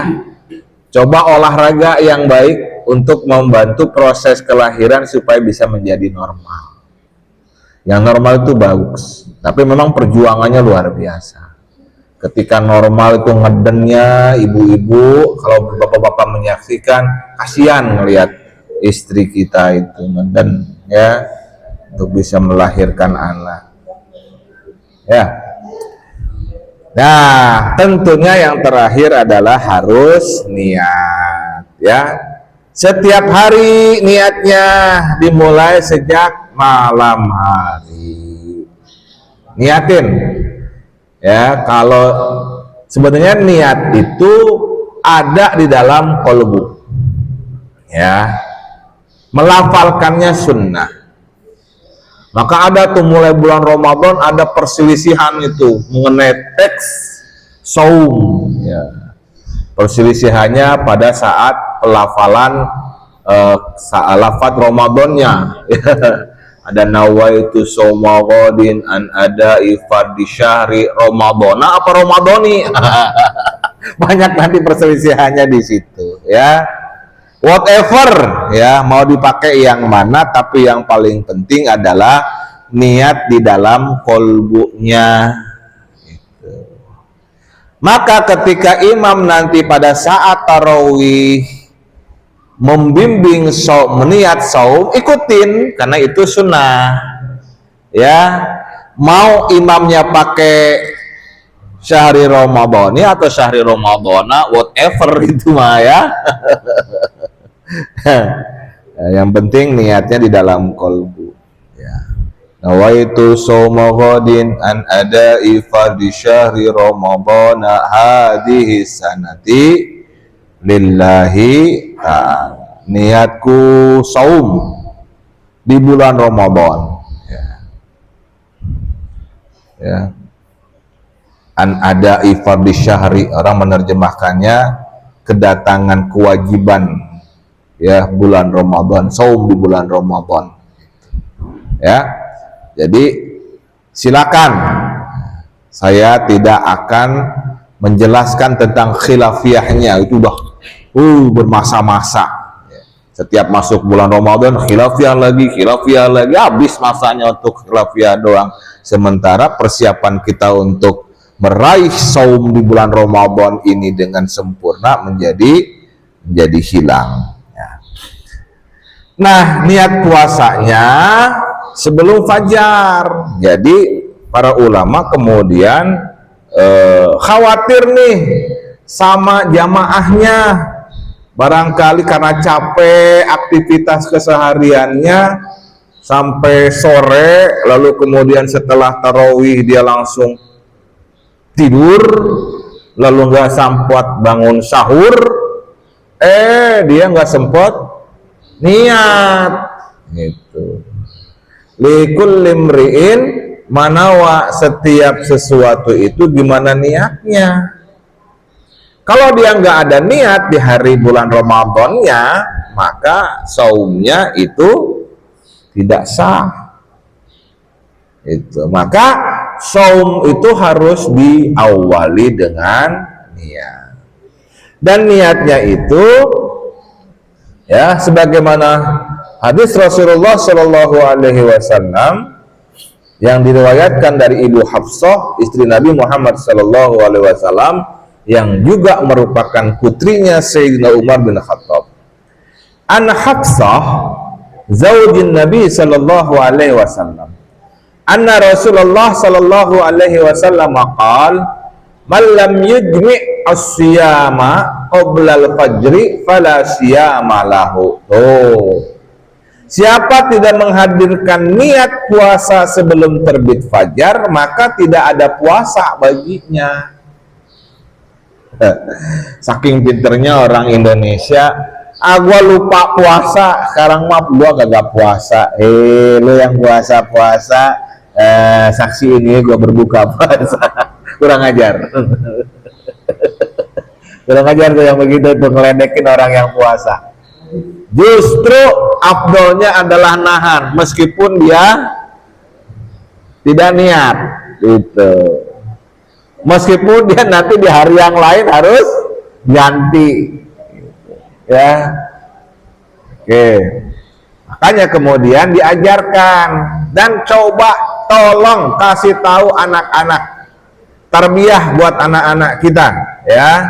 coba olahraga yang baik untuk membantu proses kelahiran supaya bisa menjadi normal. Yang normal itu bagus, tapi memang perjuangannya luar biasa. Ketika normal itu ngedennya ibu-ibu, kalau bapak-bapak menyaksikan, kasihan ngelihat istri kita itu ngeden ya, untuk bisa melahirkan anak. Ya. Nah, tentunya yang terakhir adalah harus niat ya. Setiap hari niatnya dimulai sejak malam hari. Niatin ya, kalau sebenarnya niat itu ada di dalam kolbu ya, melafalkannya sunnah. Maka ada tuh mulai bulan Ramadan ada perselisihan itu mengenai teks saum ya. Perselisihannya pada saat pelafalan lafaz Ramadannya. Ada nawaitu shauma ghadin an ada'i fardhi syahri ramadhana apa ramadhani. Banyak nanti perselisihannya di situ ya. Whatever ya, mau dipakai yang mana, tapi yang paling penting adalah niat di dalam kolbunya. Maka ketika imam nanti pada saat tarawih membimbing saum, meniat saum, ikutin karena itu sunnah ya. Mau imamnya pakai syahri ramadhani atau syahri ramadhana, whatever itu mah ya. Yang penting niatnya di dalam kolbu ya. Nawaitu shauma ghadin an ada'i fardhi syahri ramadhana hadhihi sanati lillahi ta'ala. Niatku saum di bulan Ramadan ya. Ya. An ada'i fardhi syahri, orang menerjemahkannya kedatangan kewajiban ya bulan Ramadan, saum di bulan Ramadan ya. Jadi silakan, saya tidak akan menjelaskan tentang khilafiyahnya, itu udah bermasa-masa ya. Setiap masuk bulan Ramadan khilafiyah lagi, habis masanya untuk khilafiyah doang. Sementara persiapan kita untuk meraih saum di bulan Ramadan ini dengan sempurna menjadi hilang. Nah, niat puasanya sebelum fajar. Jadi para ulama kemudian khawatir nih sama jamaahnya, barangkali karena capek aktivitas kesehariannya sampai sore, lalu kemudian setelah tarawih dia langsung tidur, lalu nggak sempat bangun sahur, dia nggak sempat niat gitu. Likul limriin manawa, setiap sesuatu itu gimana niatnya. Kalau dia nggak ada niat di hari bulan Ramadannya, maka saumnya itu tidak sah. Itu maka saum itu harus diawali dengan niat, dan niatnya itu ya sebagaimana hadis Rasulullah Shallallahu Alaihi Wasallam yang diriwayatkan dari Ibu Hafsah, istri Nabi Muhammad Shallallahu Alaihi Wasallam, yang juga merupakan putrinya Sayyidina Umar bin Khattab. An Hafsah zaujin Nabi Shallallahu Alaihi Wasallam, anna Rasulullah Shallallahu Alaihi Wasallam qala man lam yujmi' as-siyama qabla al-fajri fala siyama lahu. Siapa tidak menghadirkan niat puasa sebelum terbit fajar, maka tidak ada puasa baginya. Saking pinternya orang Indonesia, gua lupa puasa, sekarang mah gua kagak puasa. Lu yang puasa, saksi ini gua berbuka puasa. Kurang ajar. Kurang ajar tuh yang begitu tuh, ngeledekin orang yang puasa. Justru afdolnya adalah nahan meskipun dia tidak niat gitu. Meskipun dia nanti di hari yang lain harus ganti ya. Oke. Makanya kemudian diajarkan, dan coba tolong kasih tahu anak-anak, tarbiyah buat anak-anak kita ya.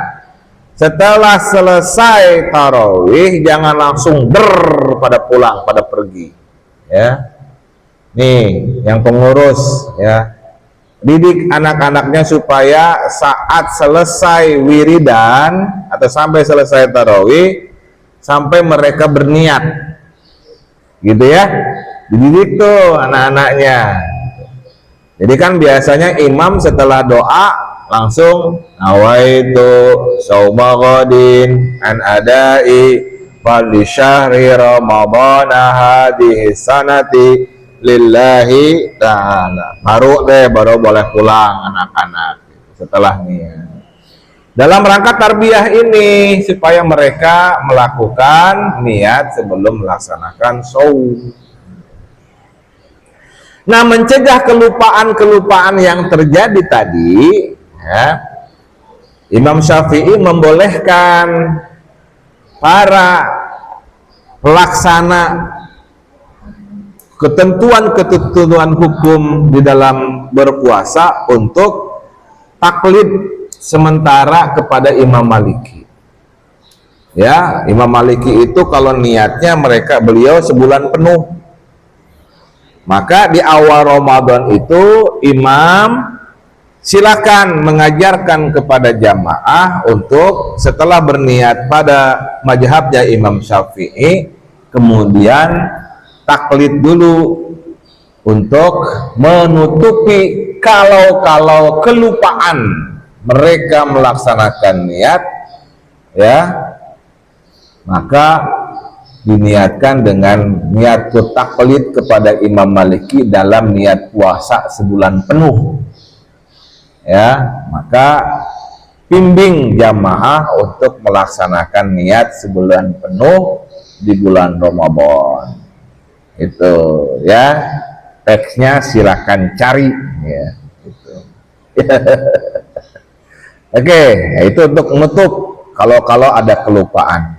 Setelah selesai tarawih jangan langsung pada pulang, pada pergi ya. Nih yang pengurus ya, didik anak-anaknya supaya saat selesai wiridan atau sampai selesai tarawih, sampai mereka berniat gitu ya, dididik tuh anak-anaknya. Jadi kan biasanya imam setelah doa langsung nawaitu sauma ghadin an adai fardhi syahri ramadhana hadhihi sanati lillahi ta'ala. Baru boleh pulang anak-anak setelah niat. Dalam rangka tarbiyah ini supaya mereka melakukan niat sebelum melaksanakan saum. Nah, mencegah kelupaan-kelupaan yang terjadi tadi, ya, Imam Syafi'i membolehkan para pelaksana ketentuan-ketentuan hukum di dalam berpuasa untuk taklid sementara kepada Imam Maliki. Ya, Imam Maliki itu kalau niatnya beliau sebulan penuh. Maka di awal Ramadan itu imam silakan mengajarkan kepada jamaah untuk setelah berniat pada mazhabnya Imam Syafi'i, kemudian taklid dulu untuk menutupi kalau kelupaan mereka melaksanakan niat, ya, maka diniatkan dengan niat taklid kepada Imam Maliki dalam niat puasa sebulan penuh, ya, maka bimbing jamaah untuk melaksanakan niat sebulan penuh di bulan Ramadan. Itu ya, teksnya silakan cari ya, gitu. Oke, itu untuk menutup kalau ada kelupaan.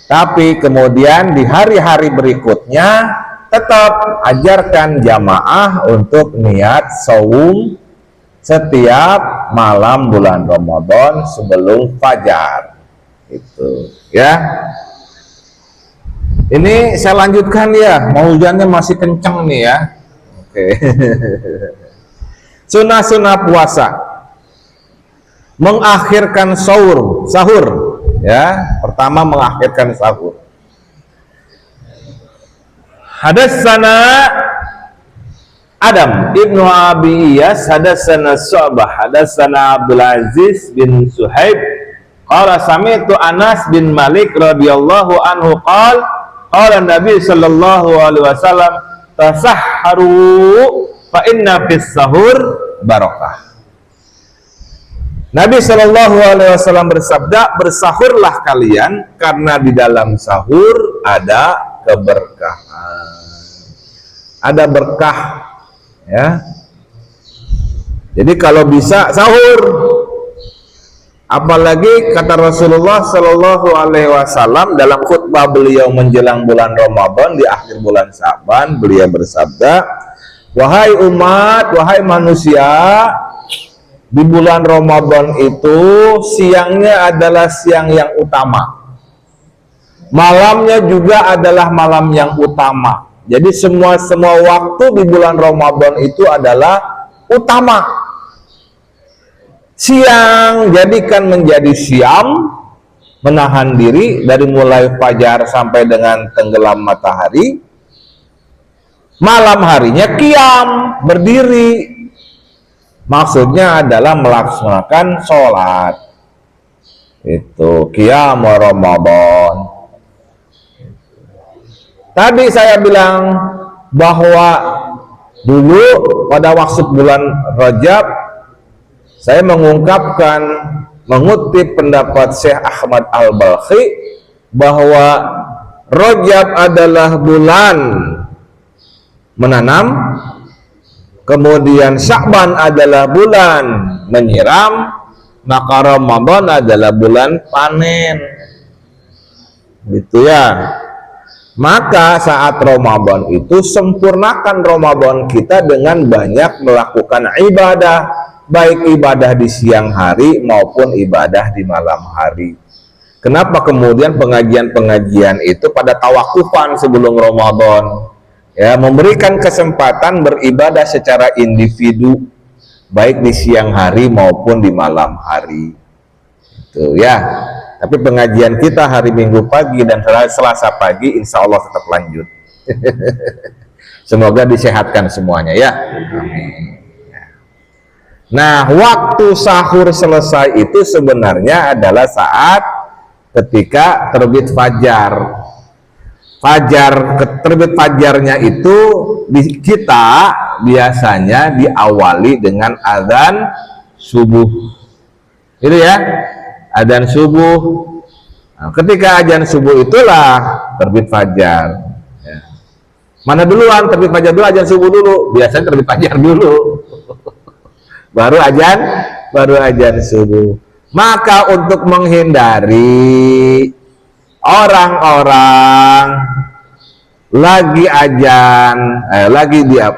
Tapi kemudian di hari-hari berikutnya tetap ajarkan jamaah untuk niat saum setiap malam bulan Ramadan sebelum fajar. Itu ya. Ini saya lanjutkan ya, mau hujannya masih kenceng nih ya. Oke. Sunah-sunah puasa. Mengakhirkan sahur ya. Pertama mengakhirkan sahur. Hadatsana Adam ibnu Abi Iyas, hadatsana Syu'bah, hadatsana Abdul Aziz bin Suhaib qala sami'tu Anas bin Malik radhiyallahu anhu qala Nabi sallallahu alaihi wasallam tasahharu fa inna fis sahur barakah. Nabi Shallallahu Alaihi Wasallam bersabda, bersahurlah kalian karena di dalam sahur ada keberkahan, ada berkah, ya. Jadi kalau bisa sahur, apalagi kata Rasulullah Shallallahu Alaihi Wasallam dalam khutbah beliau menjelang bulan Ramadan di akhir bulan Syaban, beliau bersabda, wahai umat, wahai manusia, di bulan Ramadan itu siangnya adalah siang yang utama, malamnya juga adalah malam yang utama. Jadi semua waktu di bulan Ramadan itu adalah utama. Siang jadikan menjadi siam, menahan diri dari mulai fajar sampai dengan tenggelam matahari. Malam harinya qiyam, berdiri. Maksudnya adalah melaksanakan sholat. Itu qiyam Ramadan. Tadi saya bilang bahwa dulu pada waktu bulan Rajab saya mengutip pendapat Syekh Ahmad Al-Balkhi bahwa Rajab adalah bulan menanam, kemudian Sya'ban adalah bulan menyiram, maka Ramadan adalah bulan panen. Gitu ya. Maka saat Ramadan itu sempurnakan Ramadan kita dengan banyak melakukan ibadah, baik ibadah di siang hari maupun ibadah di malam hari. Kenapa kemudian pengajian-pengajian itu pada tawakufan sebelum Ramadan? Ya, memberikan kesempatan beribadah secara individu baik di siang hari maupun di malam hari. Itu ya. Tapi pengajian kita hari Minggu pagi dan Selasa pagi insya Allah tetap lanjut. Semoga disehatkan semuanya ya. Amin. Nah, waktu sahur selesai itu sebenarnya adalah saat ketika terbit fajar. Terbit fajarnya itu kita biasanya diawali dengan adzan subuh. Itu ya, adzan subuh. Nah, ketika adzan subuh itulah terbit fajar. Ya. Mana duluan terbit fajar dulu, adzan subuh dulu? Biasanya terbit fajar dulu. baru adzan subuh. Maka untuk menghindari orang-orang lagi ajan,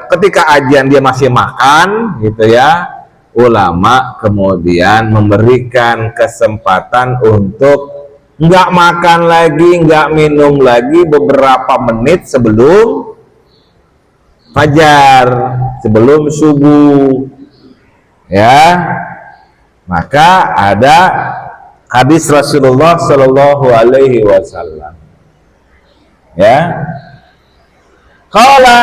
ketika ajan dia masih makan gitu ya, ulama kemudian memberikan kesempatan untuk nggak makan lagi, nggak minum lagi beberapa menit sebelum fajar, sebelum subuh ya. Maka ada hadis Rasulullah Shallallahu Alaihi Wasallam ya, qala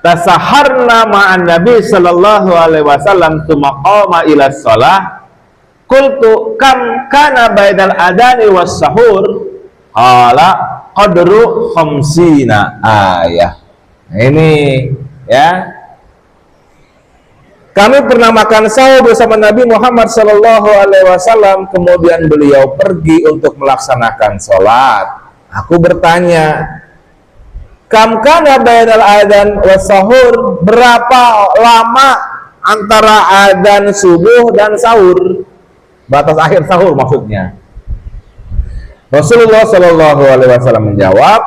tasaharna ma'an Nabi Shallallahu Alaihi Wasallam tsumma qama ila shalah qultu kam kana bainal adani was sahur qala qadru khamsina ayah. Nah, ini ya, kami pernah makan sahur bersama Nabi Muhammad Shallallahu Alaihi Wasallam, kemudian beliau pergi untuk melaksanakan sholat. Aku bertanya, kam kana bainal adzan was sahur, berapa lama antara adzan subuh dan sahur? Batas akhir sahur maksudnya. Rasulullah Shallallahu Alaihi Wasallam menjawab,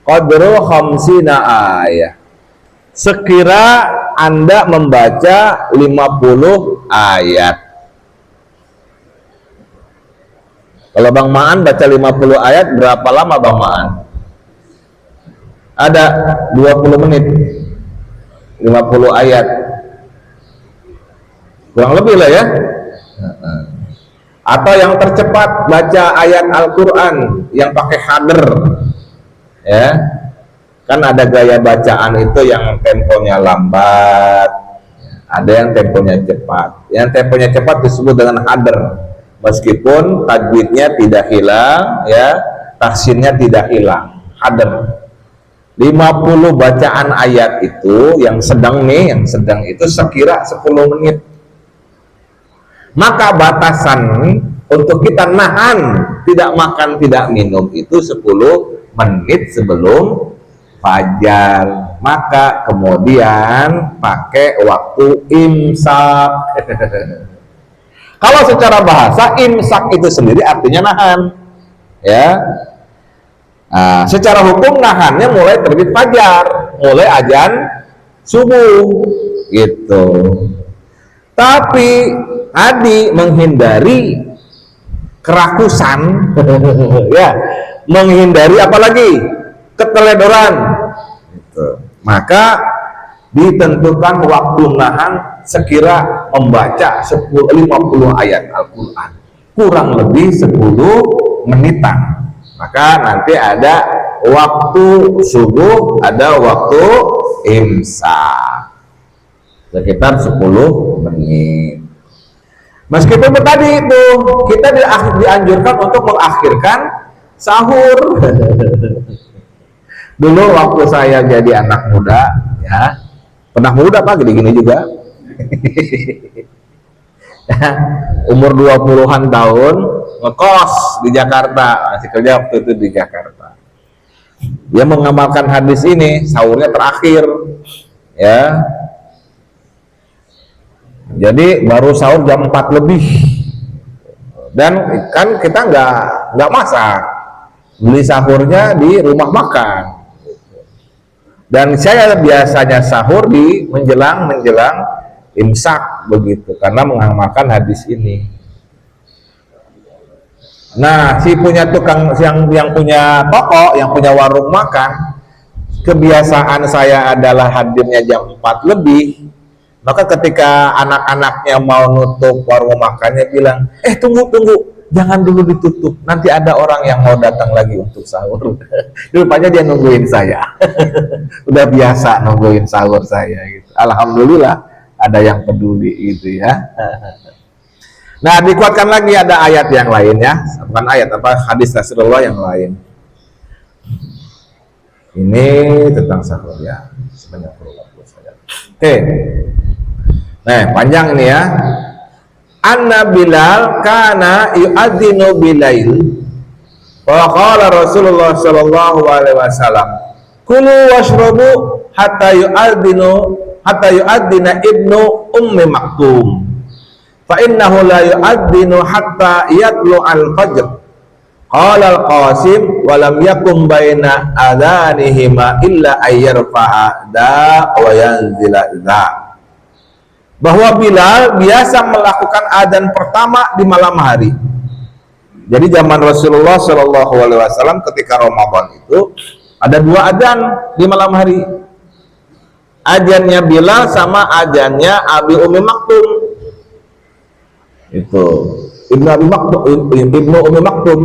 qadru khamsina ayah. Sekira Anda membaca 50 ayat. Kalau Bang Maan baca 50 ayat, berapa lama Bang Maan? Ada 20 menit 50 ayat, kurang lebih lah ya. Atau yang tercepat baca ayat Al-Quran yang pakai hader ya, kan ada gaya bacaan itu yang temponya lambat, ada yang temponya cepat. Yang temponya cepat disebut dengan hader, meskipun tajwidnya tidak hilang ya, tahsinnya tidak hilang, hader. 50 bacaan ayat itu yang sedang itu sekira 10 menit. Maka batasan untuk kita nahan tidak makan tidak minum itu 10 menit sebelum fajar. Maka kemudian pakai waktu imsak. Kalau secara bahasa imsak itu sendiri artinya nahan ya. Nah, secara hukum nahannya mulai terbit fajar, mulai adzan subuh gitu. Tapi tadi menghindari kerakusan ya, menghindari apalagi keteledoran gitu. Maka ditentukan waktu nahan sekira membaca 50 ayat Al-Quran, kurang lebih 10 menitan. Maka nanti ada waktu subuh, ada waktu imsak sekitar 10 menit. Meskipun tadi itu kita dianjurkan untuk mengakhirkan sahur. Dulu waktu saya jadi anak muda ya, pernah muda Pak, gini-gini juga. Umur 20-an tahun, ngekos di Jakarta, masih kerja waktu itu di Jakarta. Dia mengamalkan hadis ini, sahurnya terakhir ya. Jadi baru sahur jam 4 lebih. Dan kan kita nggak masak, beli sahurnya di rumah makan. Dan saya biasanya sahur di menjelang imsak begitu, karena mengamalkan hadis ini. Nah, si punya tukang yang punya toko, yang punya warung makan, kebiasaan saya adalah hadirnya jam 4 lebih. Maka ketika anak-anaknya mau nutup warung makannya bilang, tunggu, jangan dulu ditutup, nanti ada orang yang mau datang lagi untuk sahur. Rupanya dia nungguin saya. Udah biasa nungguin sahur saya gitu. Alhamdulillah ada yang peduli gitu ya. Nah, dikuatkan lagi ada ayat yang lain ya, bukan ayat, apa hadis Rasulullah yang lain. Ini tentang sahur ya, sebanyak 20 saja. Oke. Nah, panjang ini ya. Anna Bilal kana yu'adzinu bilail. Wa qala Rasulullah sallallahu alaihi wasallam, "Kulu washrabu hatta yu'adzina ibnu ummi maktum. Fa innahu la yu'adzinu hatta yatlu al-fajr." Qala al-Qasim wa lam yakum baina adhanihima illa ayyarfa'a da wa yanzila da. Bahwa Bilal biasa melakukan adzan pertama di malam hari. Jadi zaman Rasulullah Shallallahu Alaihi Wasallam ketika Ramadan itu ada 2 adzan di malam hari. Adzannya Bilal sama adzannya Abi Ummi Maktum. Itu Ibnu Ummi Maktum.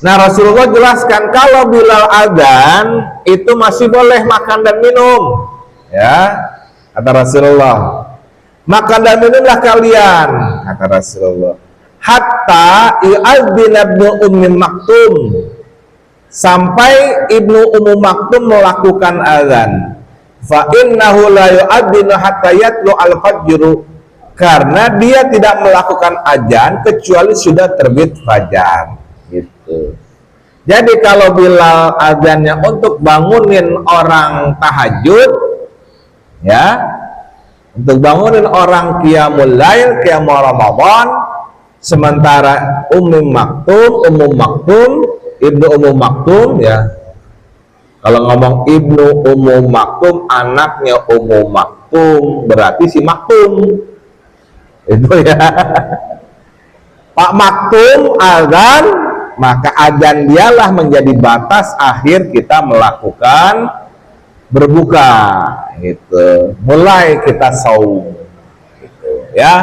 Nah, Rasulullah jelaskan kalau Bilal adzan itu masih boleh makan dan minum. Ya. Kata Rasulullah, makan dan minumlah kalian, kata Rasulullah, hatta yu'adzina ibnu ummi maktum, sampai ibnu ummi maktum melakukan azan. Fa innahu la yu'adzinu hatta yatlu al-fajru, karena dia tidak melakukan azan kecuali sudah terbit fajar. Gitu. Jadi kalau Bilal azannya untuk bangunin orang tahajud, ya, untuk bangunin orang qiyamul lail, qiyamul Ramadan, sementara Ummu Maktum, Ibnu Ummu Maktum ya. Kalau ngomong Ibnu Ummu Maktum, anaknya Ummu Maktum, berarti si Maktum. Itu ya. Pak Maktum azan, maka azan dialah menjadi batas akhir kita melakukan berbuka gitu, mulai kita saum gitu ya.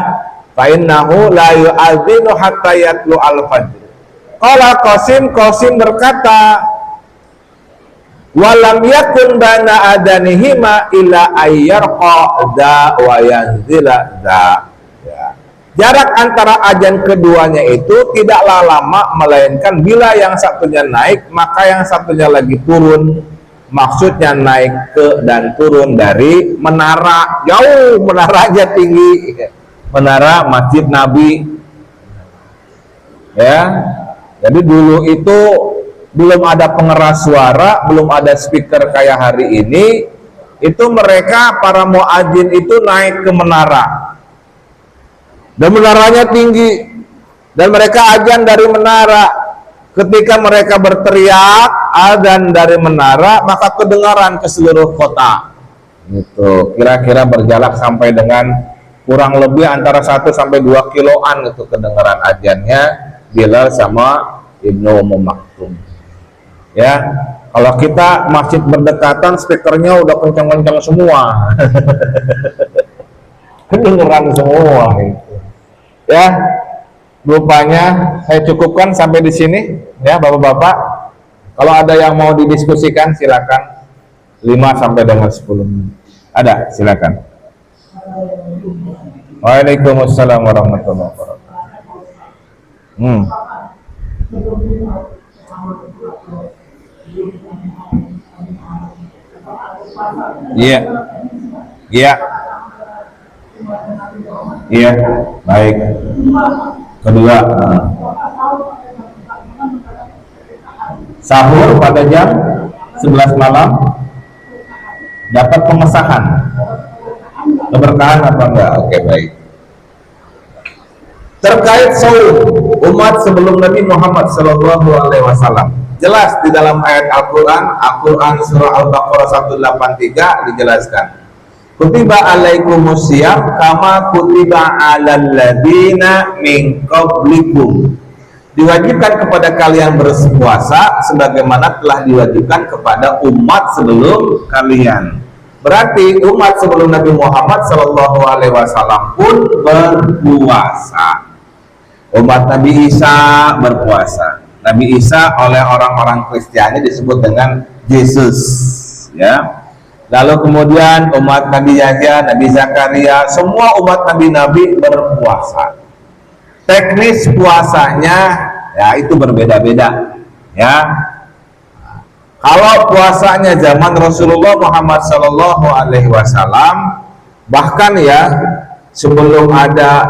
Fa innahu la yu'adzinu hatta yatlu al-fajr. Qala Qasim berkata, walam yakun bana adanihima illa ayyarqa da wa yanzila da. Ya. Jarak antara azan keduanya itu tidaklah lama, melainkan bila yang satunya naik maka yang satunya lagi turun. Maksudnya naik ke dan turun dari menara, jauh menaranya tinggi, menara Masjid Nabi ya. Jadi dulu itu belum ada pengeras suara, belum ada speaker kayak hari ini. Itu mereka para muadzin itu naik ke menara dan menaranya tinggi, dan mereka azan dari menara. Ketika mereka berteriak azan dari menara, maka kedengaran ke seluruh kota. Gitu. Kira-kira berjarak sampai dengan kurang lebih antara 1 sampai 2 kiloan itu kedengaran azannya Bilal sama Ibnu Ummu Maktum. Ya, kalau kita masjid berdekatan, speakernya udah kencang-kencang semua. Kedengeran semua gitu. Ya. Rupanya saya cukupkan sampai di sini ya Bapak-bapak. Kalau ada yang mau didiskusikan silakan, 5 sampai dengan 10 menit. Ada, silakan. Waalaikumsalam warahmatullahi wabarakatuh. Iya. Iya. Iya, baik. Kedua, sahur pada jam 11 malam dapat pengesahan, keberkahan apa enggak? Oke, baik. Terkait saum umat sebelum Nabi Muhammad Shallallahu Alaihi Wasallam, jelas di dalam ayat Al-Quran surah Al-Baqarah 183 dijelaskan, kutiba alaikumusiyam kama kutiba alal ladina min qablikum, diwajibkan kepada kalian berpuasa sebagaimana telah diwajibkan kepada umat sebelum kalian. Berarti umat sebelum Nabi Muhammad Shallallahu Alaihi Wasallam pun berpuasa. Umat Nabi Isa berpuasa. Nabi Isa oleh orang-orang Kristiani disebut dengan Yesus, ya. Lalu kemudian umat Nabi Yahya, Nabi Zakaria, semua umat Nabi-Nabi berpuasa. Teknis puasanya ya itu berbeda-beda, ya. Kalau puasanya zaman Rasulullah Muhammad Sallallahu Alaihi Wasallam, bahkan ya sebelum ada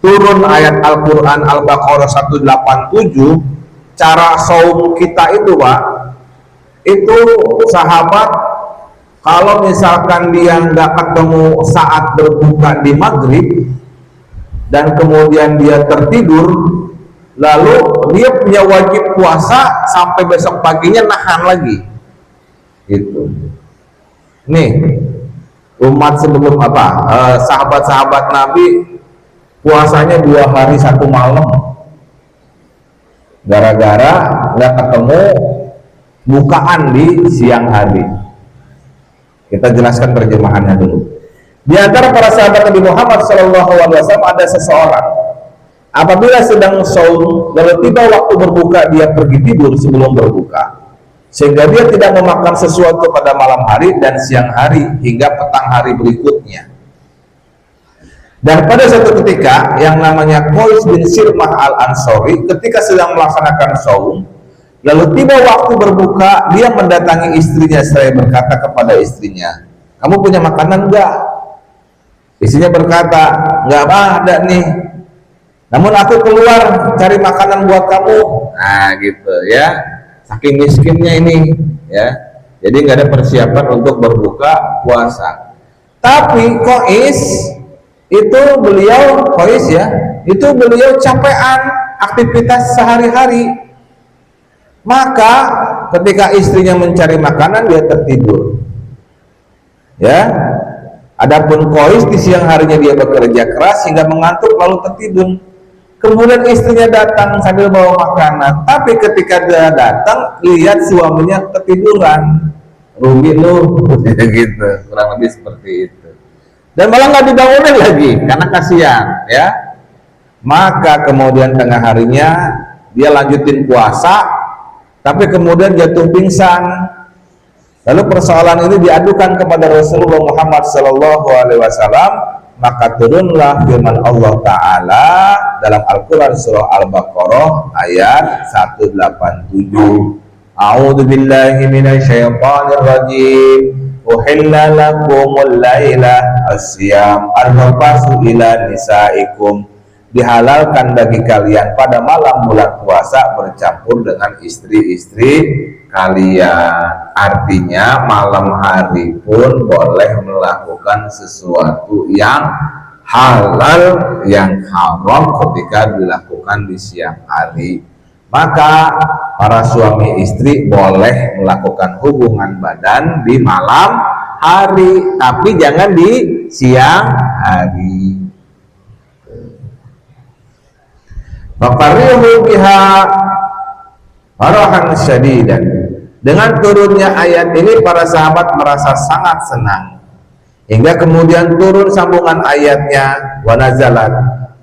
turun ayat Al-Quran Al-Baqarah 187, cara saum kita itu Pak, itu sahabat kalau misalkan dia nggak ketemu saat berbuka di maghrib dan kemudian dia tertidur, lalu dia punya wajib puasa sampai besok paginya nahan lagi, gitu. Nih umat sebelum sahabat-sahabat Nabi puasanya 2 hari 1 malam, gara-gara nggak ketemu bukaan di siang hari. Kita jelaskan terjemahannya dulu. Di antara para sahabat Nabi Muhammad SAW ada seseorang apabila sedang saum lalu tiba waktu berbuka dia pergi tidur sebelum berbuka, sehingga dia tidak memakan sesuatu pada malam hari dan siang hari hingga petang hari berikutnya. Dan pada suatu ketika yang namanya Qais bin Sirmah al-Ansori ketika sedang melaksanakan saum, lalu tiba waktu berbuka, dia mendatangi istrinya seraya berkata kepada istrinya, "Kamu punya makanan enggak?" Istrinya berkata, "Enggak ada nih. Namun aku keluar cari makanan buat kamu." Nah, gitu ya. Saking miskinnya ini, ya. Jadi nggak ada persiapan untuk berbuka puasa. Tapi Qais itu beliau capean aktivitas sehari-hari. Maka ketika istrinya mencari makanan dia tertidur, ya. Adapun Qais di siang harinya dia bekerja keras hingga mengantuk lalu tertidur. Kemudian istrinya datang sambil bawa makanan, tapi ketika dia datang lihat suaminya ketiduran. Rugi lu, gitu, kurang lebih seperti itu. Dan malah nggak dibangunin lagi karena kasihan, ya. Maka kemudian tengah harinya dia lanjutin puasa, tapi kemudian jatuh pingsan. Lalu persoalan ini diadukan kepada Rasulullah Muhammad SAW, maka turunlah firman Allah Ta'ala dalam Al-Quran surah Al-Baqarah ayat 187. A'udzu billahi minasyaitonir rajim. Uhilla lakumul laila as-siyam ar-rafasu ila nisaikum. Dihalalkan bagi kalian pada malam bulan puasa bercampur dengan istri-istri kalian. Artinya malam hari pun boleh melakukan sesuatu yang halal, yang haram ketika dilakukan di siang hari. Maka para suami istri boleh melakukan hubungan badan di malam hari, tapi jangan di siang hari. Faqarihu biha farahan syadidan. Dengan turunnya ayat ini para sahabat merasa sangat senang. Hingga kemudian turun sambungan ayatnya, wa nazalat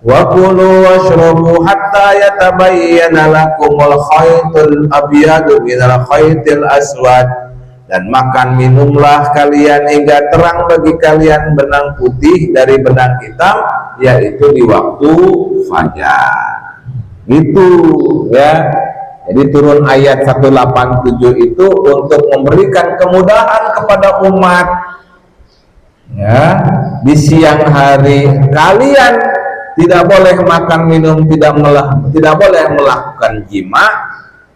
wa kulu washrabu hatta yatabayyana lakumul khaytul abyadu minal khaytil aswad. Dan makan minumlah kalian hingga terang bagi kalian benang putih dari benang hitam, yaitu di waktu fajar. Itu ya. Jadi turun ayat 187 itu untuk memberikan kemudahan kepada umat, ya. Di siang hari kalian tidak boleh makan minum, tidak boleh melakukan jima,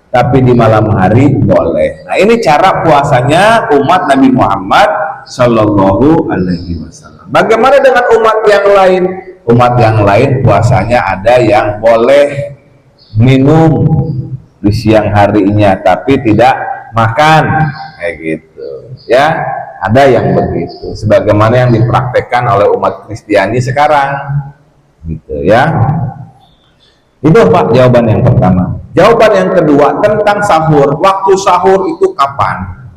tapi di malam hari boleh. Nah, ini cara puasanya umat Nabi Muhammad Sallallahu Alaihi Wasallam. Bagaimana dengan umat yang lain? Umat yang lain puasanya ada yang boleh minum di siang harinya tapi tidak makan, kayak gitu ya. Ada yang begitu sebagaimana yang dipraktekkan oleh umat Kristiani sekarang, gitu ya. Itu Pak jawaban yang pertama. Jawaban yang kedua tentang sahur. Waktu sahur itu kapan?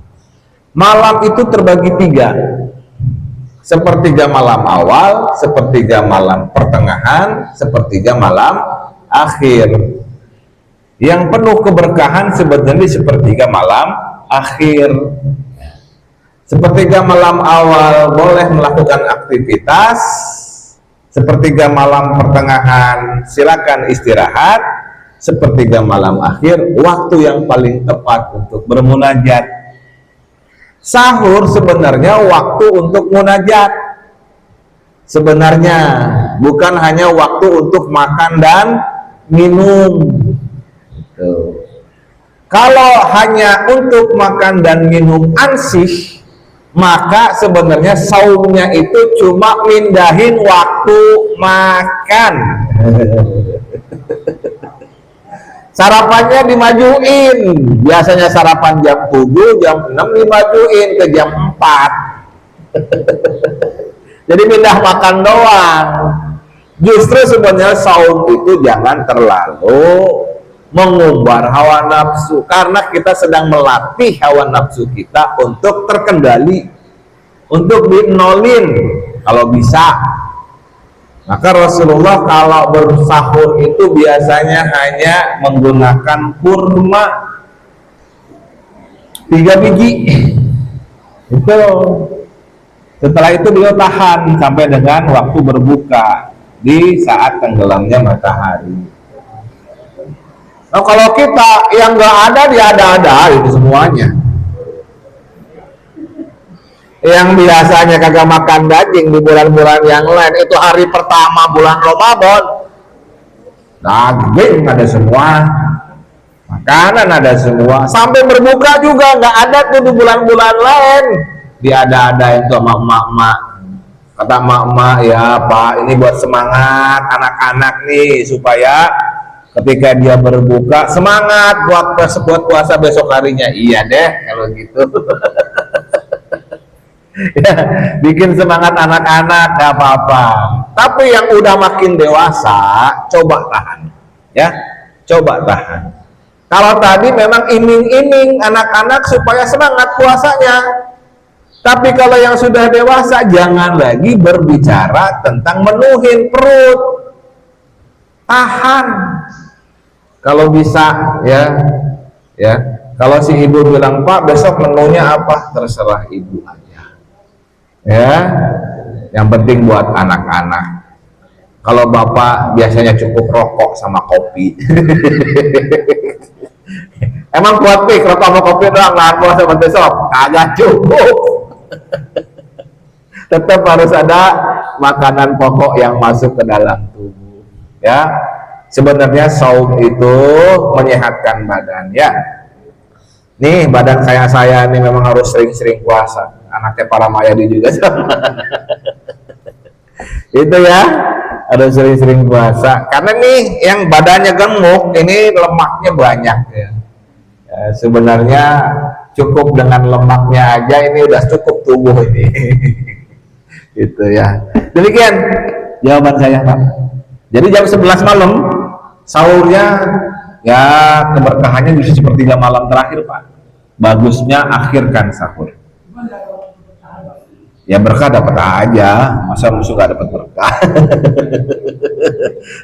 Malam itu terbagi 3. Sepertiga malam awal, sepertiga malam pertengahan, sepertiga malam akhir. Yang penuh keberkahan sebenarnya di sepertiga malam akhir. Sepertiga malam awal boleh melakukan aktivitas, sepertiga malam pertengahan silakan istirahat, sepertiga malam akhir waktu yang paling tepat untuk bermunajat. Sahur sebenarnya waktu untuk munajat. Sebenarnya bukan hanya waktu untuk makan dan minum. Kalau hanya untuk makan dan minum ansih, maka sebenarnya saumnya itu cuma mindahin waktu makan. Sarapannya dimajuin, biasanya sarapan jam 7, jam 6 dimajuin ke jam 4. Jadi pindah makan doang. Justru sebenarnya saum itu jangan terlalu mengumbar hawa nafsu, karena kita sedang melatih hawa nafsu kita untuk terkendali, untuk dinolin kalau bisa. Maka Rasulullah kalau bersahur itu biasanya hanya menggunakan kurma 3 biji. Itu setelah itu beliau tahan sampai dengan waktu berbuka di saat tenggelamnya matahari. Nah, kalau kita yang nggak ada diada-ada itu semuanya. Yang biasanya kagak makan daging di bulan-bulan yang lain, itu hari pertama bulan Ramadan daging ada semua, makanan ada semua, sampai berbuka juga nggak ada tuh di bulan-bulan lain. Diada-ada itu sama emak-emak. Kata emak-emak, ya Pak, ini buat semangat anak-anak nih, supaya ketika dia berbuka semangat buat puasa besok harinya. Iya deh kalau gitu. Ya, bikin semangat anak-anak gak apa-apa. Tapi yang udah makin dewasa, coba tahan, ya, coba tahan. Kalau tadi memang iming-iming anak-anak supaya semangat puasanya. Tapi kalau yang sudah dewasa, jangan lagi berbicara tentang menuhin perut. Tahan. Kalau bisa, ya. Kalau si ibu bilang, Pak, besok menunya apa? Terserah ibu aja. Ya, yang penting buat anak-anak. Kalau bapak biasanya cukup rokok sama kopi. Emang kuat pik rokok sama kopi doang nahan puasa besok? Agak cukup. Tetap harus ada makanan pokok yang masuk ke dalam tubuh. Ya, sebenarnya saum itu menyehatkan badan. Ya, nih badan saya ini memang harus sering-sering puasa. Anaknya para Mayadi juga sama. Itu ya, harus sering-sering puasa. Karena nih yang badannya gemuk, ini lemaknya banyak ya. Sebenarnya cukup dengan lemaknya aja ini udah cukup tubuh ini. Itu ya. Demikian jawaban saya, Pak. Jadi jam 11 malam sahurnya ya keberkahannya bisa seperti jam malam terakhir, Pak. Bagusnya akhirkan sahur. Ya berkah dapat aja, masa musuh gak dapat berkah.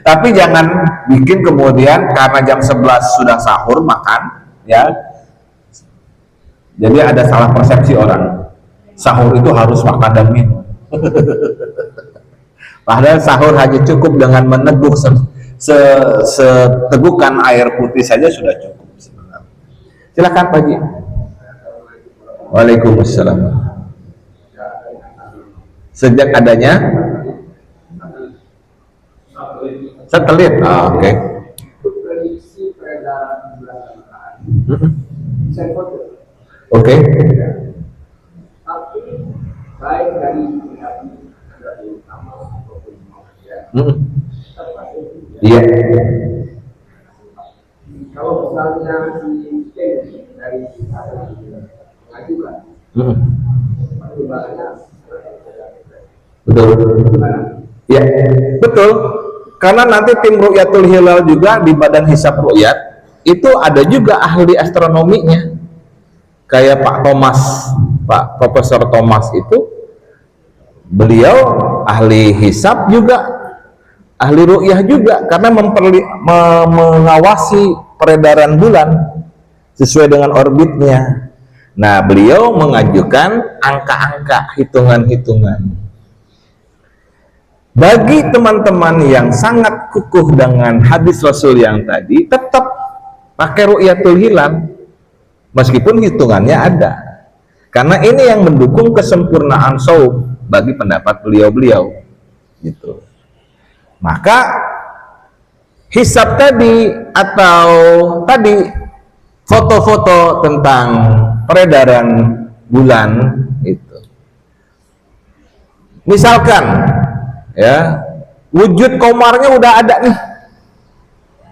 Tapi jangan bikin kemudian karena jam 11 sudah sahur makan, ya. Jadi ada salah persepsi orang. Sahur itu harus makan dan minum. Padahal sahur hanya cukup dengan meneguk setegukan air putih saja sudah cukup sebenarnya. Silakan Pak Ji. Waalaikumsalam. Sejak adanya satelit, oke. Oke. Iya. Kalau misalnya dari mengajukan, Betul. Ya, betul. Karena nanti tim Ru'yatul Hilal juga di Badan Hisab Ru'yat itu ada juga ahli astronominya. Kayak Pak Thomas, Pak Profesor Thomas itu beliau ahli hisab juga, ahli ru'yah juga karena mengawasi peredaran bulan sesuai dengan orbitnya. Nah, beliau mengajukan angka-angka, hitungan-hitungan. Bagi teman-teman yang sangat kukuh dengan hadis Rasul yang tadi, tetap pakai ru'yatul hilal meskipun hitungannya ada. Karena ini yang mendukung kesempurnaan saum bagi pendapat beliau-beliau. Gitu. Maka hisab tadi atau tadi foto-foto tentang peredaran bulan itu. Misalkan ya, wujud komarnya udah ada nih.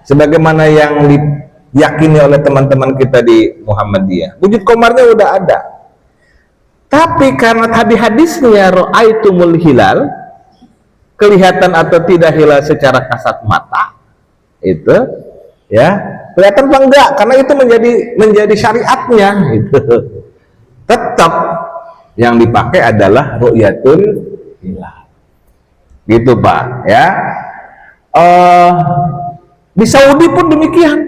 Sebagaimana yang diyakini oleh teman-teman kita di Muhammadiyah. Wujud komarnya udah ada. Tapi karena hadis-hadisnya ra'aitumul hilal, kelihatan atau tidak hilal secara kasat mata, itu ya kelihatan apa enggak, karena itu menjadi syariatnya gitu. Tetap yang dipakai adalah ru'yatul hilal gitu Pak ya. Di Saudi pun demikian.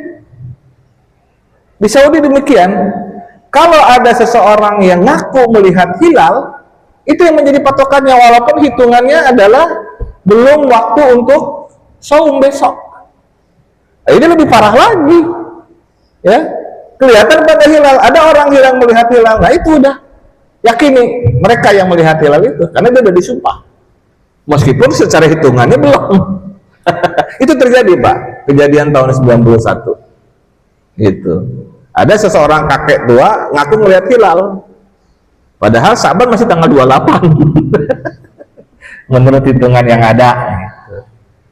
Di Saudi demikian. Kalau ada seseorang yang ngaku melihat hilal, itu yang menjadi patokannya, walaupun hitungannya adalah belum waktu untuk saum besok. Ini lebih parah lagi, ya. Kelihatan pada hilal, ada orang yang melihat hilal, nah itu udah yakini mereka yang melihat hilal itu, karena dia udah disumpah. Meskipun secara hitungannya belum. Itu terjadi Pak, kejadian tahun 91. Gitu. Ada seseorang kakek tua ngaku melihat hilal, padahal Sa'ban masih tanggal 28. Menurut hitungan yang ada. Gitu.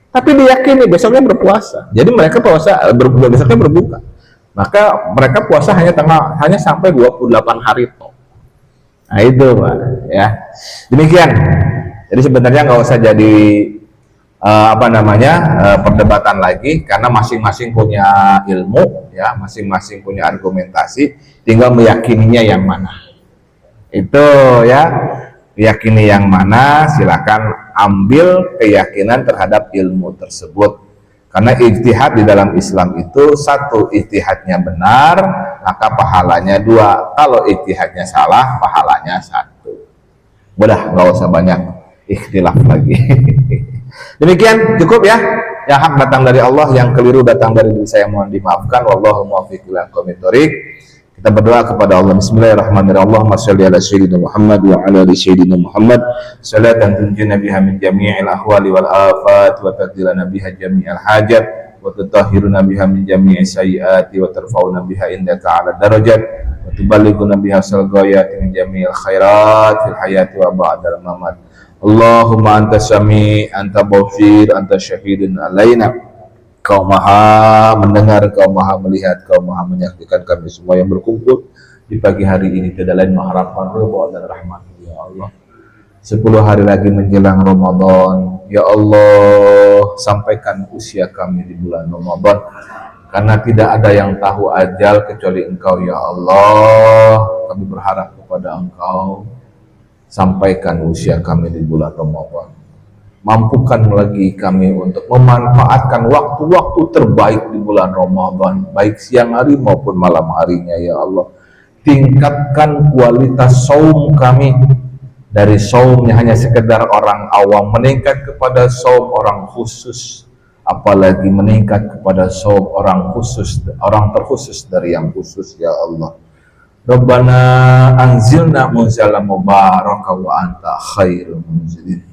Tapi diyakini besoknya berpuasa. Jadi mereka puasa besoknya berbuka. Maka mereka puasa hanya sampai 28 hari toh. Nah itu Pak, ya. Demikian. Jadi sebenarnya nggak usah jadi perdebatan lagi, karena masing-masing punya ilmu, ya, masing-masing punya argumentasi, tinggal meyakininya yang mana. Itu ya, yakini yang mana, silakan ambil keyakinan terhadap ilmu tersebut. Karena ijtihad di dalam Islam itu, satu, ijtihadnya benar, maka pahalanya 2. Kalau ijtihadnya salah, pahalanya 1. Udah, nggak usah banyak ikhtilaf lagi. Demikian cukup ya. Yang hak datang dari Allah, yang keliru datang dari diri saya, mohon dimaafkan. Wallahu muwaffiq ila aqwamit thoriq. Kita berdoa kepada Allah. Bismillahirrahmanirrahim. Allahumma shalli ala sayyidina Muhammad wa ala ali sayyidina Muhammad salatan tunjina biha min jami'il ahwali wal afat wa taqdirana biha jami'al hajat wa tutahhiruna biha min jami'i sayyiati wa tarfa'una biha indaka ala darajat wa tuballighuna biha salghayati min jami'il khairat fil hayati wa ba'dal mamat. Allahumma anta sami, anta basir, anta syahidun alaina. Kau maha mendengar, kau maha melihat, kau maha menyaksikan kami semua yang berkumpul di pagi hari ini. Tidak lain mengharapkan ridha dan rahmat ya Allah. 10 hari lagi menjelang Ramadan, ya Allah, sampaikan usia kami di bulan Ramadan, karena tidak ada yang tahu ajal kecuali Engkau ya Allah. Kami berharap kepada Engkau, sampaikan usia kami di bulan Ramadan. Mampukan lagi kami untuk memanfaatkan waktu-waktu terbaik di bulan Ramadan, baik siang hari maupun malam harinya ya Allah. Tingkatkan kualitas saum kami, dari saumnya hanya sekedar orang awam meningkat kepada saum orang khusus, apalagi meningkat kepada saum orang khusus, orang terkhusus dari yang khusus ya Allah. Rabbana anzilna munzalan mubaraka wa anta khairul munzilin.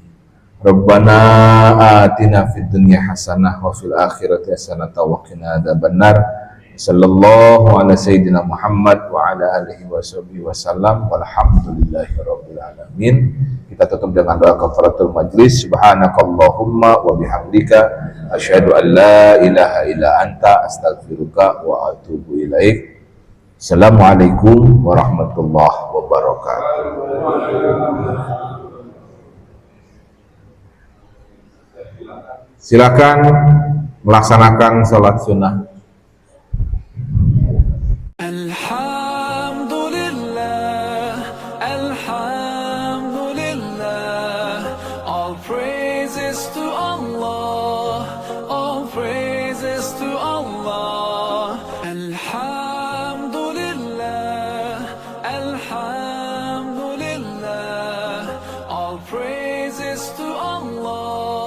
Rabbana atina fid dunya hasanah wa fil akhirati hasanah wa qina adzabannar. Sallallahu ala sayyidina Muhammad wa ala alihi wa sahbihi wasallam walhamdulillahi rabbil alamin. Kita tutup dengan doa kafaratul majlis. Subhanakallahumma wa bihamdika asyhadu an la ilaha illa anta astaghfiruka wa atubu ilaik. Assalamualaikum warahmatullahi wabarakatuh. Silakan melaksanakan salat sunnah. Alhamdulillah, Alhamdulillah, all praises to Allah.